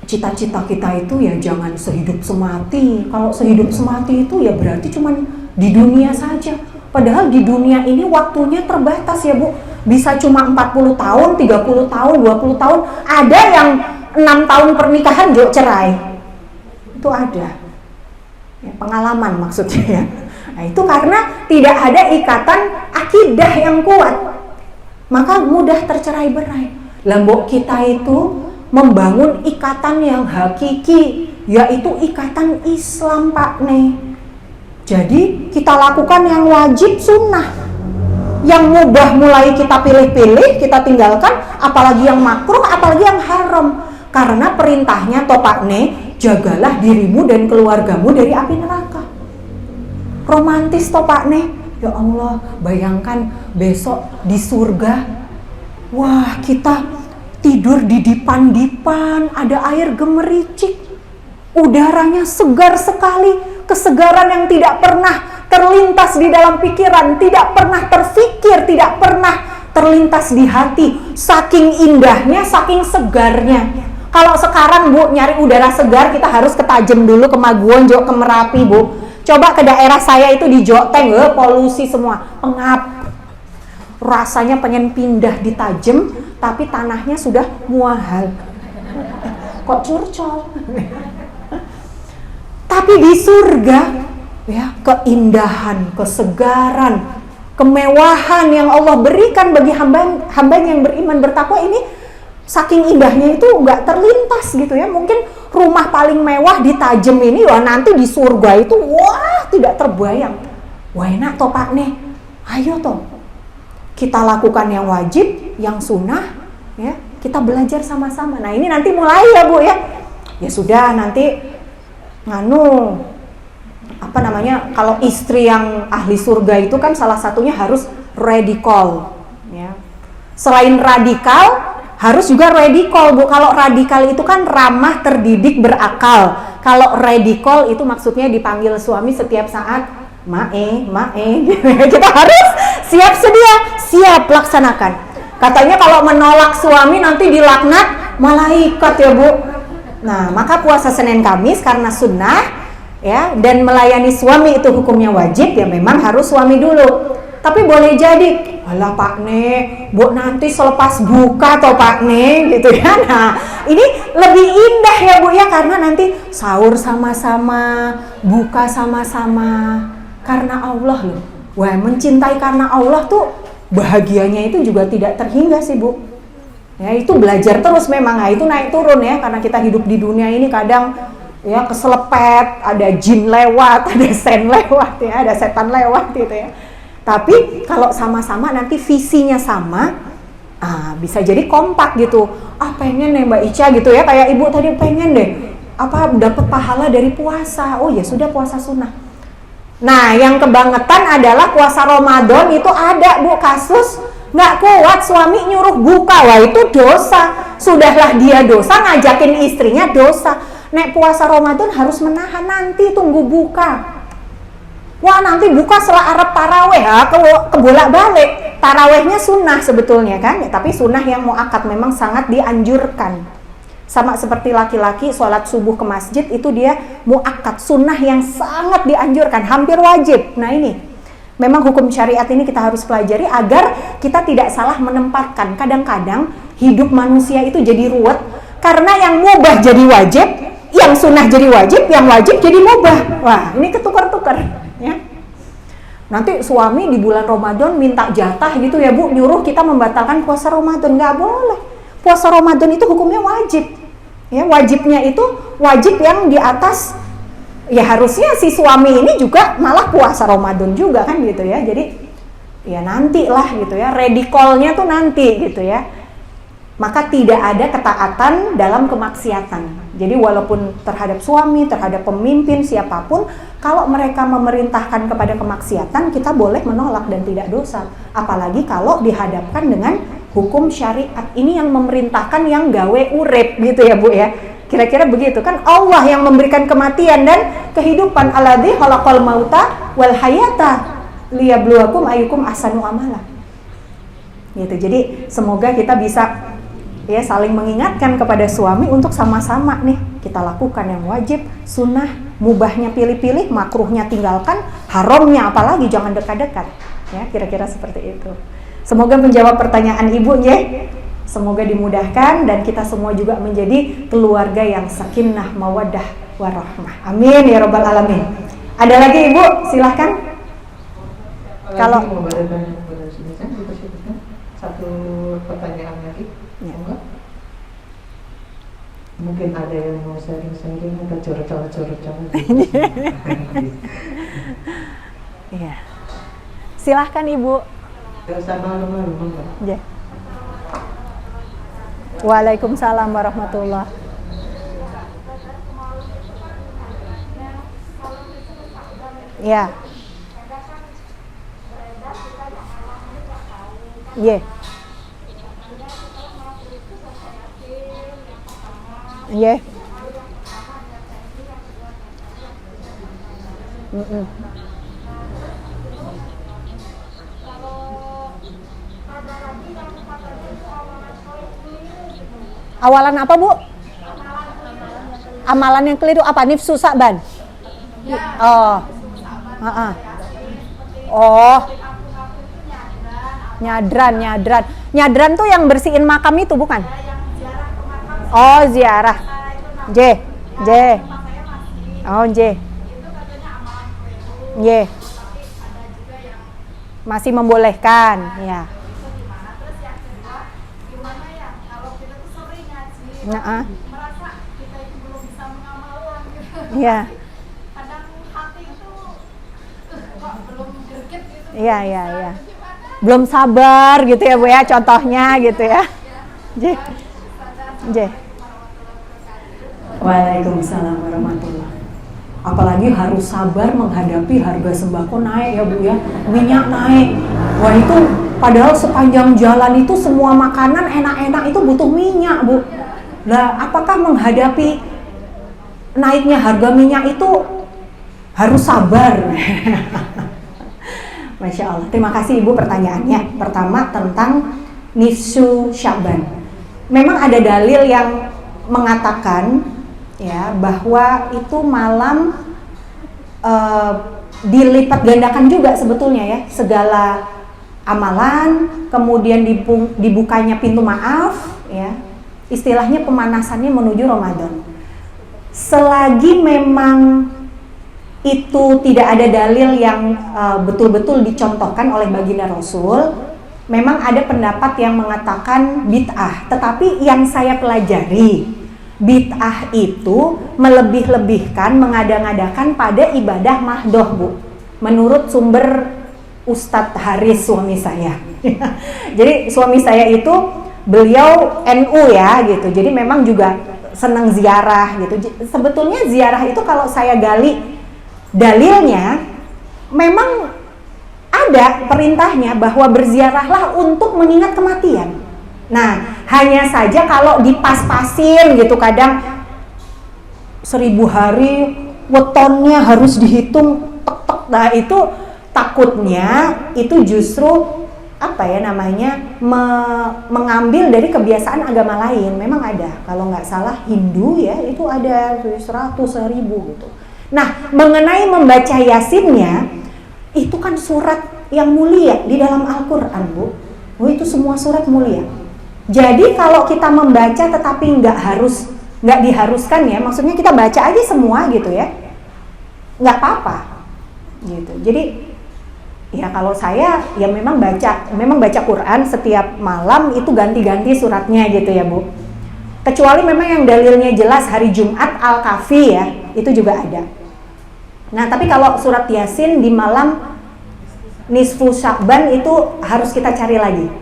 cita-cita kita itu ya jangan sehidup semati. Kalau sehidup semati itu ya berarti cuman di dunia saja. Padahal di dunia ini waktunya terbatas ya Bu. Bisa cuma 40 tahun, 30 tahun, 20 tahun. Ada yang 6 tahun pernikahan jauh cerai. Itu ada. Ya, pengalaman maksudnya ya. Nah, itu karena tidak ada ikatan akidah yang kuat. Maka mudah tercerai-berai. Lambok kita itu membangun ikatan yang hakiki, yaitu ikatan Islam Pak Ne. Jadi kita lakukan yang wajib sunnah, yang mubah mulai kita pilih-pilih, kita tinggalkan, apalagi yang makruh, apalagi yang haram. Karena perintahnya toh Pak Ne, jagalah dirimu dan keluargamu dari api neraka. Romantis toh Pak Ne. Ya Allah, bayangkan besok di surga, wah kita tidur di dipan-dipan, ada air gemericik, udaranya segar sekali, kesegaran yang tidak pernah terlintas di dalam pikiran, tidak pernah terfikir, tidak pernah terlintas di hati, saking indahnya, saking segarnya. Kalau sekarang Bu, nyari udara segar kita harus ke Tajem dulu, ke Maguwonjo, ke Merapi Bu. Coba ke daerah saya itu di Joteng, polusi semua, pengap. Rasanya pengen pindah di Tajem, tapi tanahnya sudah muahal. Kok curcol? Tapi di surga, ya keindahan, kesegaran, kemewahan yang Allah berikan bagi hamba-hamba yang beriman bertakwa ini, saking indahnya itu nggak terlintas gitu ya. Mungkin rumah paling mewah di Tajem ini, wah nanti di surga itu, wah tidak terbayang. Wah enak toh Pak Ne, ayo toh kita lakukan yang wajib, yang sunnah, ya kita belajar sama-sama. Nah ini nanti mulai ya Bu ya. Ya sudah nanti apa namanya, kalau istri yang ahli surga itu kan salah satunya harus radikal ya. Selain radikal harus juga radikal Bu. Kalau radikal itu kan ramah, terdidik, berakal. Kalau radikal itu maksudnya dipanggil suami setiap saat, mae gitu. Kita harus siap sedia, siap laksanakan. Katanya kalau menolak suami nanti dilaknat malaikat ya Bu. Nah, maka puasa Senin Kamis karena sunnah ya, dan melayani suami itu hukumnya wajib, ya memang harus suami dulu. Tapi boleh jadi, alah Pak Ne, Bu nanti selepas buka toh Pak Ne gitu ya. Nah, ini lebih indah ya Bu ya, karena nanti sahur sama-sama, buka sama-sama karena Allah loh. Wah, mencintai karena Allah tuh bahagianya itu juga tidak terhingga sih Bu. Ya itu belajar terus memang, nah itu naik turun ya, karena kita hidup di dunia ini kadang ya keselepet, ada jin lewat, ada sen lewat ya, ada setan lewat gitu ya. Tapi kalau sama-sama nanti visinya sama, bisa jadi kompak gitu. Pengen deh Mbak Ica gitu ya, kayak Ibu tadi pengen deh dapat pahala dari puasa. Oh ya sudah, puasa sunnah. Nah yang kebangetan adalah puasa Ramadan itu ada Bu kasus nggak kuat, suami nyuruh buka, wah itu dosa. Sudahlah dia dosa, ngajakin istrinya dosa. Nek puasa Ramadan harus menahan, nanti tunggu buka. Wah nanti buka setelah Arab taraweh ya, kebolak-balik. Tarawehnya sunnah sebetulnya kan, ya, tapi sunnah yang muakkad, memang sangat dianjurkan. Sama seperti laki-laki sholat subuh ke masjid itu dia muakkad, sunnah yang sangat dianjurkan, hampir wajib. Nah ini, memang hukum syariat ini kita harus pelajari agar kita tidak salah menempatkan. Kadang-kadang hidup manusia itu jadi ruwet karena yang mubah jadi wajib, yang sunnah jadi wajib, yang wajib jadi mubah. Wah ini ketukar-tukar ya. nanti suami di bulan Ramadan minta jatah gitu ya Bu, nyuruh kita membatalkan puasa Ramadan. Nggak boleh. Puasa Ramadan itu hukumnya wajib. Ya, wajibnya itu wajib yang di atas, ya harusnya si suami ini juga malah puasa Ramadan juga kan gitu ya. Jadi ya nantilah gitu ya, ready call-nya tuh nanti gitu ya. Maka tidak ada ketaatan dalam kemaksiatan. Jadi walaupun terhadap suami, terhadap pemimpin, siapapun, kalau mereka memerintahkan kepada kemaksiatan, kita boleh menolak dan tidak dosa. Apalagi kalau dihadapkan dengan hukum syariat. Ini yang memerintahkan yang gawe urip gitu ya Bu ya. Kira-kira begitu kan, Allah yang memberikan kematian dan kehidupan. Alladzi khalaqal mauta wal hayata liyabluwakum ayyukum ahsanu amala. Gitu. Jadi semoga kita bisa ya saling mengingatkan kepada suami untuk sama-sama nih kita lakukan yang wajib, sunnah, mubahnya pilih-pilih, makruhnya tinggalkan, haramnya apalagi jangan dekat-dekat. Ya, kira-kira seperti itu. Semoga menjawab pertanyaan Ibu ya. Semoga dimudahkan dan kita semua juga menjadi keluarga yang sakinah, mawaddah, warahmah. Amin ya rabbal alamin. Ada lagi Ibu? Silahkan. Kalau satu pertanyaan lagi. Ya. Mungkin ada yang mau sharing-sharing atau curcol-curcol. Iya. Silahkan Ibu. Sama malu-malu. Ya. Waalaikumsalam warahmatullah. Ya. Iya. Iya. Awalan apa Bu? Amalan yang keliru apa? Nifsu Sa'ban? Oh. Oh. Nyadran tuh yang bersihin makam itu bukan? Oh, ziarah. J. Oh, J. Y. Masih membolehkan, ya. Nah, ya. Iya. Belum sabar gitu ya Bu ya, contohnya gitu ya. J. Waalaikumsalam warahmatullahi. Apalagi harus sabar menghadapi harga sembako naik ya Bu ya, minyak naik. Wah itu padahal sepanjang jalan itu semua makanan enak-enak itu butuh minyak Bu. Lah apakah menghadapi naiknya harga minyak itu harus sabar? Masya Allah. Terima kasih Ibu pertanyaannya. Pertama tentang nifsu Sya'ban. Memang ada dalil yang mengatakan ya bahwa itu malam dilipat gandakan juga sebetulnya ya, segala amalan, kemudian dibukanya pintu maaf ya, istilahnya pemanasannya menuju Ramadan. Selagi memang itu tidak ada dalil yang betul-betul dicontohkan oleh baginda Rasul, memang ada pendapat yang mengatakan bid'ah. Tetapi yang saya pelajari, bid'ah itu melebih-lebihkan, mengada-ngadakan pada ibadah mahdoh Bu. Menurut sumber Ustadz Haris suami saya. Jadi suami saya itu beliau NU ya gitu. Jadi memang juga senang ziarah gitu. Sebetulnya ziarah itu kalau saya gali dalilnya memang ada perintahnya bahwa berziarahlah untuk mengingat kematian. Nah, hanya saja kalau dipas-pasin gitu, kadang 1000 hari wetonnya harus dihitung tek-tek. Nah, itu takutnya itu justru mengambil dari kebiasaan agama lain. Memang ada, kalau nggak salah Hindu ya, itu ada 100.000 gitu. Nah, mengenai membaca Yasinnya, itu kan surat yang mulia di dalam Al-Quran Bu. Oh, itu semua surat mulia. Jadi kalau kita membaca tetapi nggak diharuskan ya, maksudnya kita baca aja semua gitu ya, nggak apa-apa gitu. Jadi Ya kalau saya ya memang baca Quran setiap malam itu ganti-ganti suratnya gitu ya Bu. Kecuali memang yang dalilnya jelas hari Jumat Al-Kahfi ya, itu juga ada. Nah tapi kalau surat Yasin di malam Nisfu Sya'ban itu harus kita cari lagi.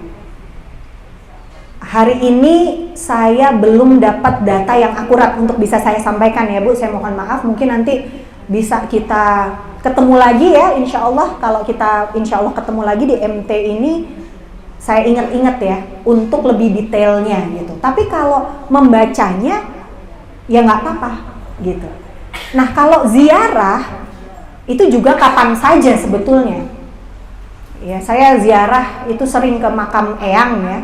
Hari ini saya belum dapat data yang akurat untuk bisa saya sampaikan ya Bu, saya mohon maaf, mungkin nanti bisa kita ketemu lagi ya insya Allah. Kalau kita insya Allah ketemu lagi di MT ini, saya ingat-ingat ya untuk lebih detailnya gitu. Tapi kalau membacanya ya nggak apa-apa gitu. Nah kalau ziarah itu juga kapan saja sebetulnya. Ya saya ziarah itu sering ke makam eyang ya.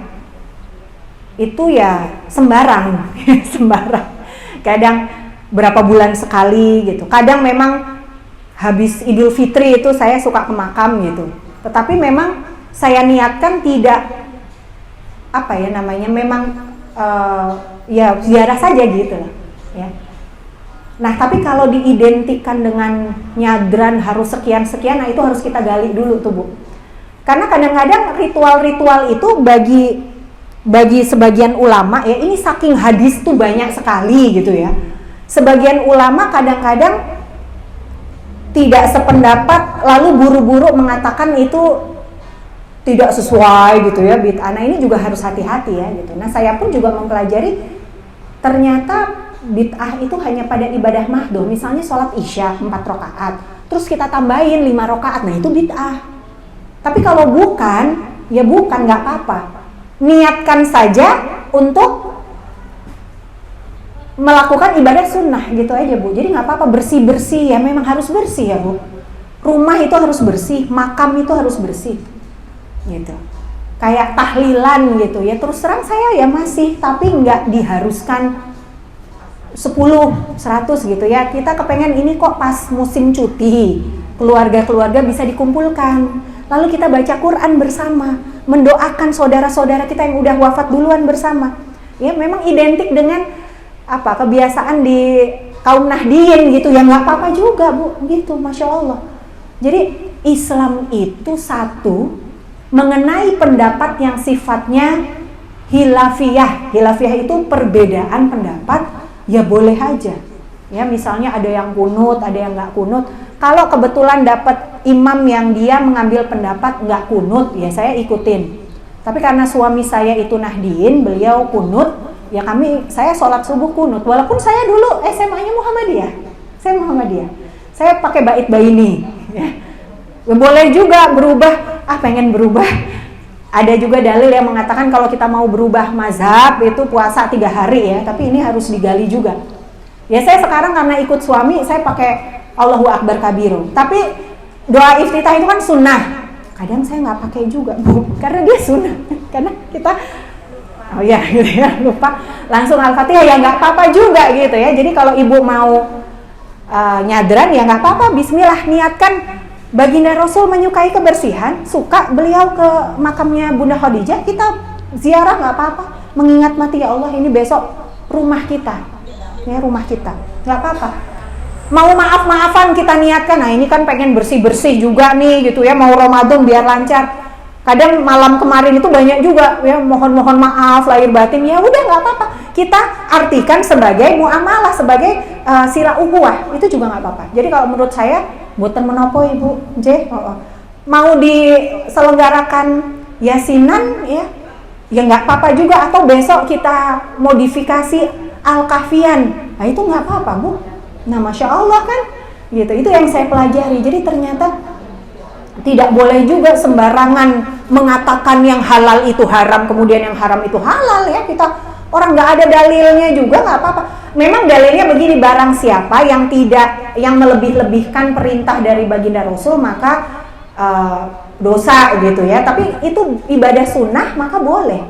Itu ya sembarang, sembarang. Kadang berapa bulan sekali gitu. Kadang memang habis Idul Fitri itu saya suka ke makam gitu. Tetapi memang saya niatkan tidak apa ya namanya, memang ya ziarah saja gitu lah ya. Nah tapi kalau diidentikan dengan nyadran harus sekian-sekian, nah itu harus kita gali dulu tuh Bu. Karena kadang-kadang ritual-ritual itu bagi sebagian ulama ya, ini saking hadis tuh banyak sekali gitu ya. Sebagian ulama kadang-kadang tidak sependapat lalu buru-buru mengatakan itu tidak sesuai gitu ya, bid'ah. Nah ini juga harus hati-hati ya gitu. Nah saya pun juga mempelajari ternyata bid'ah itu hanya pada ibadah mahdoh. Misalnya sholat isya 4 rakaat, terus kita tambahin 5 rakaat, nah itu bid'ah. Tapi kalau bukan, ya bukan, nggak apa-apa. Niatkan saja untuk melakukan ibadah sunnah gitu aja Bu. Jadi nggak apa-apa, bersih-bersih ya, memang harus bersih ya Bu. Rumah itu harus bersih, makam itu harus bersih gitu. Kayak tahlilan gitu ya, terus terang saya ya masih, tapi nggak diharuskan 10, 100 gitu ya. Kita kepengen ini kok pas musim cuti, keluarga-keluarga bisa dikumpulkan, lalu kita baca Quran bersama, mendoakan saudara-saudara kita yang udah wafat duluan bersama. Ya memang identik dengan apa, kebiasaan di kaum Nahdien gitu ya, nggak apa-apa juga Bu gitu, Masya Allah. Jadi Islam itu satu mengenai pendapat yang sifatnya hilafiyah. Hilafiyah itu perbedaan pendapat, ya boleh aja ya, misalnya ada yang kunut, ada yang nggak kunut. Kalau kebetulan dapat imam yang dia mengambil pendapat nggak kunut, ya saya ikutin. Tapi karena suami saya itu Nahdien, beliau kunut, ya saya sholat subuh kunut. Walaupun saya dulu SMA-nya Muhammadiyah, saya pakai bait baini ya. Boleh juga berubah, pengen berubah. Ada juga dalil yang mengatakan kalau kita mau berubah mazhab itu puasa 3 hari ya, tapi ini harus digali juga. Ya saya sekarang karena ikut suami, saya pakai Allahu Akbar Kabiru. Tapi doa iftitah itu kan sunnah. Kadang saya nggak pakai juga Bu, karena dia sunnah. Karena kita, oh ya gitu ya, lupa langsung Al-Fatihah ya nggak apa-apa juga gitu ya. Jadi kalau ibu mau nyadran ya nggak apa-apa, bismillah, niatkan. Baginda Rasul menyukai kebersihan, suka beliau ke makamnya Bunda Khadijah, kita ziarah nggak apa-apa, mengingat mati ya Allah ini besok rumah kita, ya rumah kita, nggak apa-apa. Mau maaf-maafan kita niatkan, nah ini kan pengen bersih-bersih juga nih gitu ya, mau Ramadan biar lancar. Kadang malam kemarin itu banyak juga ya, mohon maaf lahir batin, ya udah nggak apa-apa, kita artikan sebagai muamalah, sebagai sila ukhuwah, itu juga nggak apa-apa. Jadi kalau menurut saya boten menopo Ibu J, mau diselenggarakan yasinan ya nggak apa-apa juga, atau besok kita modifikasi Al-Kahfian, nah itu nggak apa-apa Bu. Nah Masya Allah kan gitu, itu yang saya pelajari. Jadi ternyata tidak boleh juga sembarangan mengatakan yang halal itu haram, kemudian yang haram itu halal ya. Kita orang nggak ada dalilnya juga nggak apa-apa. Memang dalilnya begini, barang siapa yang yang melebih-lebihkan perintah dari baginda Rasul maka dosa gitu ya. Tapi itu ibadah sunnah maka boleh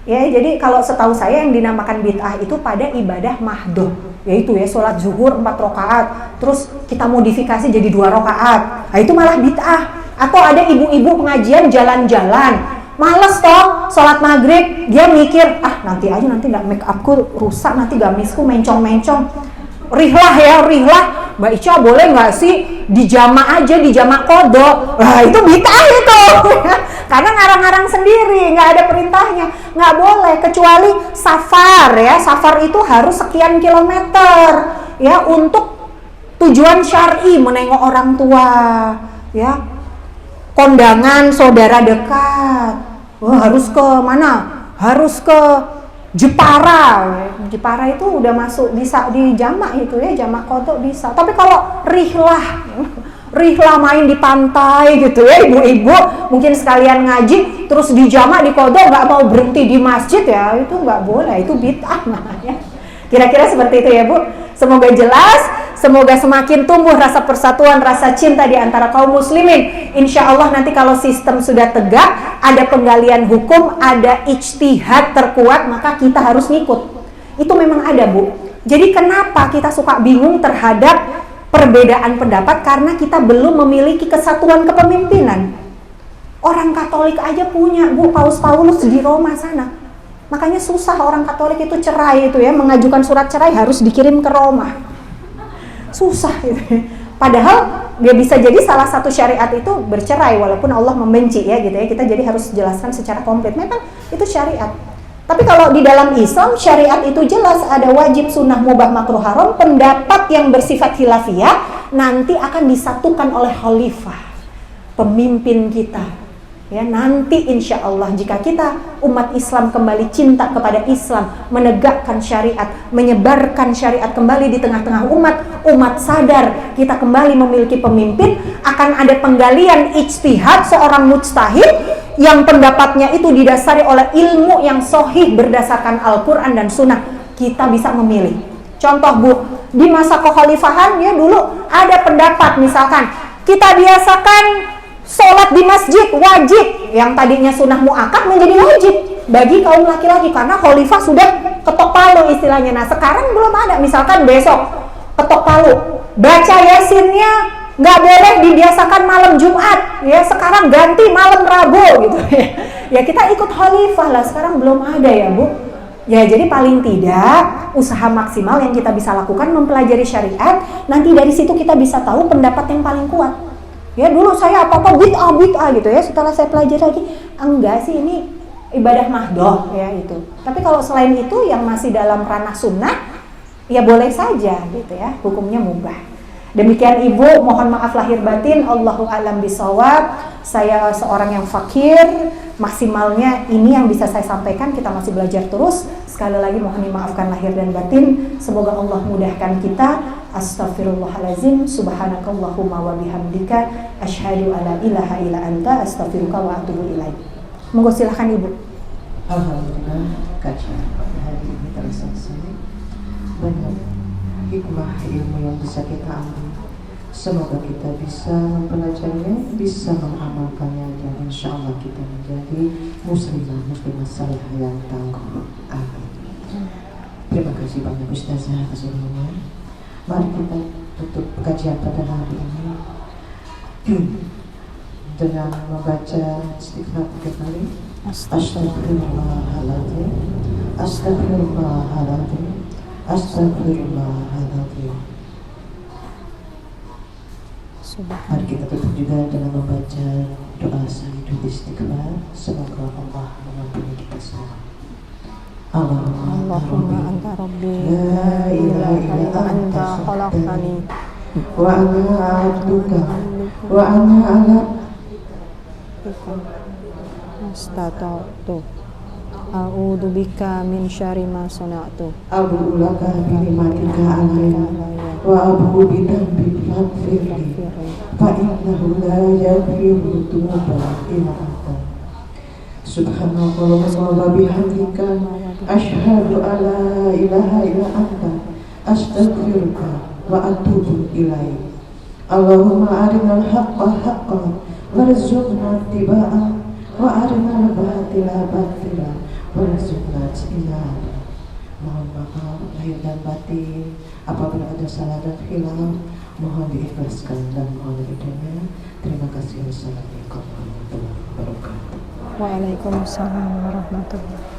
ya. Jadi kalau setahu saya yang dinamakan bid'ah itu pada ibadah mahdoh, yaitu ya sholat zuhur 4 rakaat terus kita modifikasi jadi 2 rakaat, nah itu malah bid'ah. Atau ada ibu-ibu pengajian jalan-jalan, males toh sholat maghrib, dia mikir nanti nggak make upku rusak, nanti gamisku mencong-mencong, rihlah ya, rihlah. Mbak Ica boleh nggak sih dijamak aja, dijamak kodok? Nah itu bid'ah itu. Karena ngarang-ngarang sendiri, nggak ada perintahnya, nggak boleh kecuali safar ya. Safar itu harus sekian kilometer ya untuk tujuan syar'i, menengok orang tua ya, kondangan saudara dekat. Wah, harus ke mana? Harus ke Jepara. Jepara itu udah masuk bisa dijamak itu ya, jamak kodok bisa. Tapi kalau rihlah main di pantai gitu ya, ibu-ibu mungkin sekalian ngaji terus dijamak di kodok, nggak mau berhenti di masjid ya, itu nggak boleh, itu bid'ah namanya. Kira-kira seperti itu ya Bu. Semoga jelas, semoga semakin tumbuh rasa persatuan, rasa cinta di antara kaum muslimin. Insya Allah nanti kalau sistem sudah tegak, ada penggalian hukum, ada ijtihad terkuat, maka kita harus ngikut. Itu memang ada Bu. Jadi kenapa kita suka bingung terhadap perbedaan pendapat? Karena kita belum memiliki kesatuan kepemimpinan. Orang Katolik aja punya Bu, Paus Paulus di Roma sana. Makanya susah orang Katolik itu cerai itu ya, mengajukan surat cerai harus dikirim ke Roma. Susah gitu ya. Padahal dia bisa jadi salah satu syariat itu bercerai walaupun Allah membenci ya gitu ya. Kita jadi harus jelaskan secara komplit. Memang itu syariat. Tapi kalau di dalam Islam syariat itu jelas ada wajib, sunnah, mubah, makruh, haram. Pendapat yang bersifat khilafiyah nanti akan disatukan oleh khalifah, pemimpin kita. Ya, nanti insya Allah jika kita umat Islam kembali cinta kepada Islam, menegakkan syariat, menyebarkan syariat kembali di tengah-tengah umat sadar kita kembali memiliki pemimpin, akan ada penggalian ijtihad seorang mujtahid yang pendapatnya itu didasari oleh ilmu yang sahih berdasarkan Al-Quran dan Sunnah. Kita bisa memilih. Contoh Bu, di masa kekhalifahan ya dulu ada pendapat misalkan kita biasakan sholat di masjid wajib, yang tadinya sunnah muakkad menjadi wajib bagi kaum laki-laki karena khalifah sudah ketok palu istilahnya. Nah sekarang belum ada, misalkan besok ketok palu, baca yasinnya nggak boleh dibiasakan malam Jumat ya, sekarang ganti malam Rabu gitu ya. Kita ikut khalifah lah, sekarang belum ada ya Bu ya. Jadi paling tidak usaha maksimal yang kita bisa lakukan mempelajari syariat, nanti dari situ kita bisa tahu pendapat yang paling kuat. Ya dulu saya apa-apa bid'ah gitu ya, setelah saya pelajari lagi enggak sih ini ibadah mahdoh ya itu. Tapi kalau selain itu yang masih dalam ranah sunnah ya boleh saja gitu ya, hukumnya mubah. Demikian Ibu, mohon maaf lahir batin, Allahu a'lam bishawab. Saya seorang yang fakir, maksimalnya ini yang bisa saya sampaikan, kita masih belajar terus. Sekali lagi mohon dimaafkan lahir dan batin, semoga Allah mudahkan kita. Astaghfirullahalazim, subhanakallahumma wa bihamdika, asyhadu alla ilaha illa anta, astaghfiruka wa atubu ilaik. Monggo silakan Ibu. Alhamdulillah, kajian pada hari ini terasa banyak hikmah ilmu yang bisa kita ambil. Semoga kita bisa mempelajarinya, bisa mengamalkannya, dan insya Allah kita menjadi muslimah saleh yang tangguh. Amin. Terima kasih banyak Ustazah atas ilmunya. Mari kita tutup kajian pada hari ini dengan membaca istighfar 3 kali. Astaghfirullahaladzim, astaghfirullahaladzim, astaghfirullahaladzim. Mari kita tutup juga dengan membaca doa Sayyidul Istighfar. Semoga Allah mengampuni kita semua. Allahumma anta rabbi la ilaha illa anta khalaqtani wa ana abduka wa ana ala astata'tu a'udzu bika min syarri ma sana'tu abu laka bi ni'matika alayya wa abu bi dhanbi faghfirli fa innahu la yaghfiru dzunuba illa anta. Subhanallah wa bihamdika asyhadu alla ilaha illa anta, astaghfiruka wa atubu ilaik. Allahumma arinal haqqa haqqan warzuqna ittiba'ah wa arinal batila batila warzuqna ijtinaba. Mohon maaf lahir dan batin apabila ada salah dan hilaf, mohon diikhlaskan dan mohon ridhonya. Terima kasih. Wassalamualaikum warahmatullahi wabarakatuh. Waalaikumsalam warahmatullahi wabarakatuh.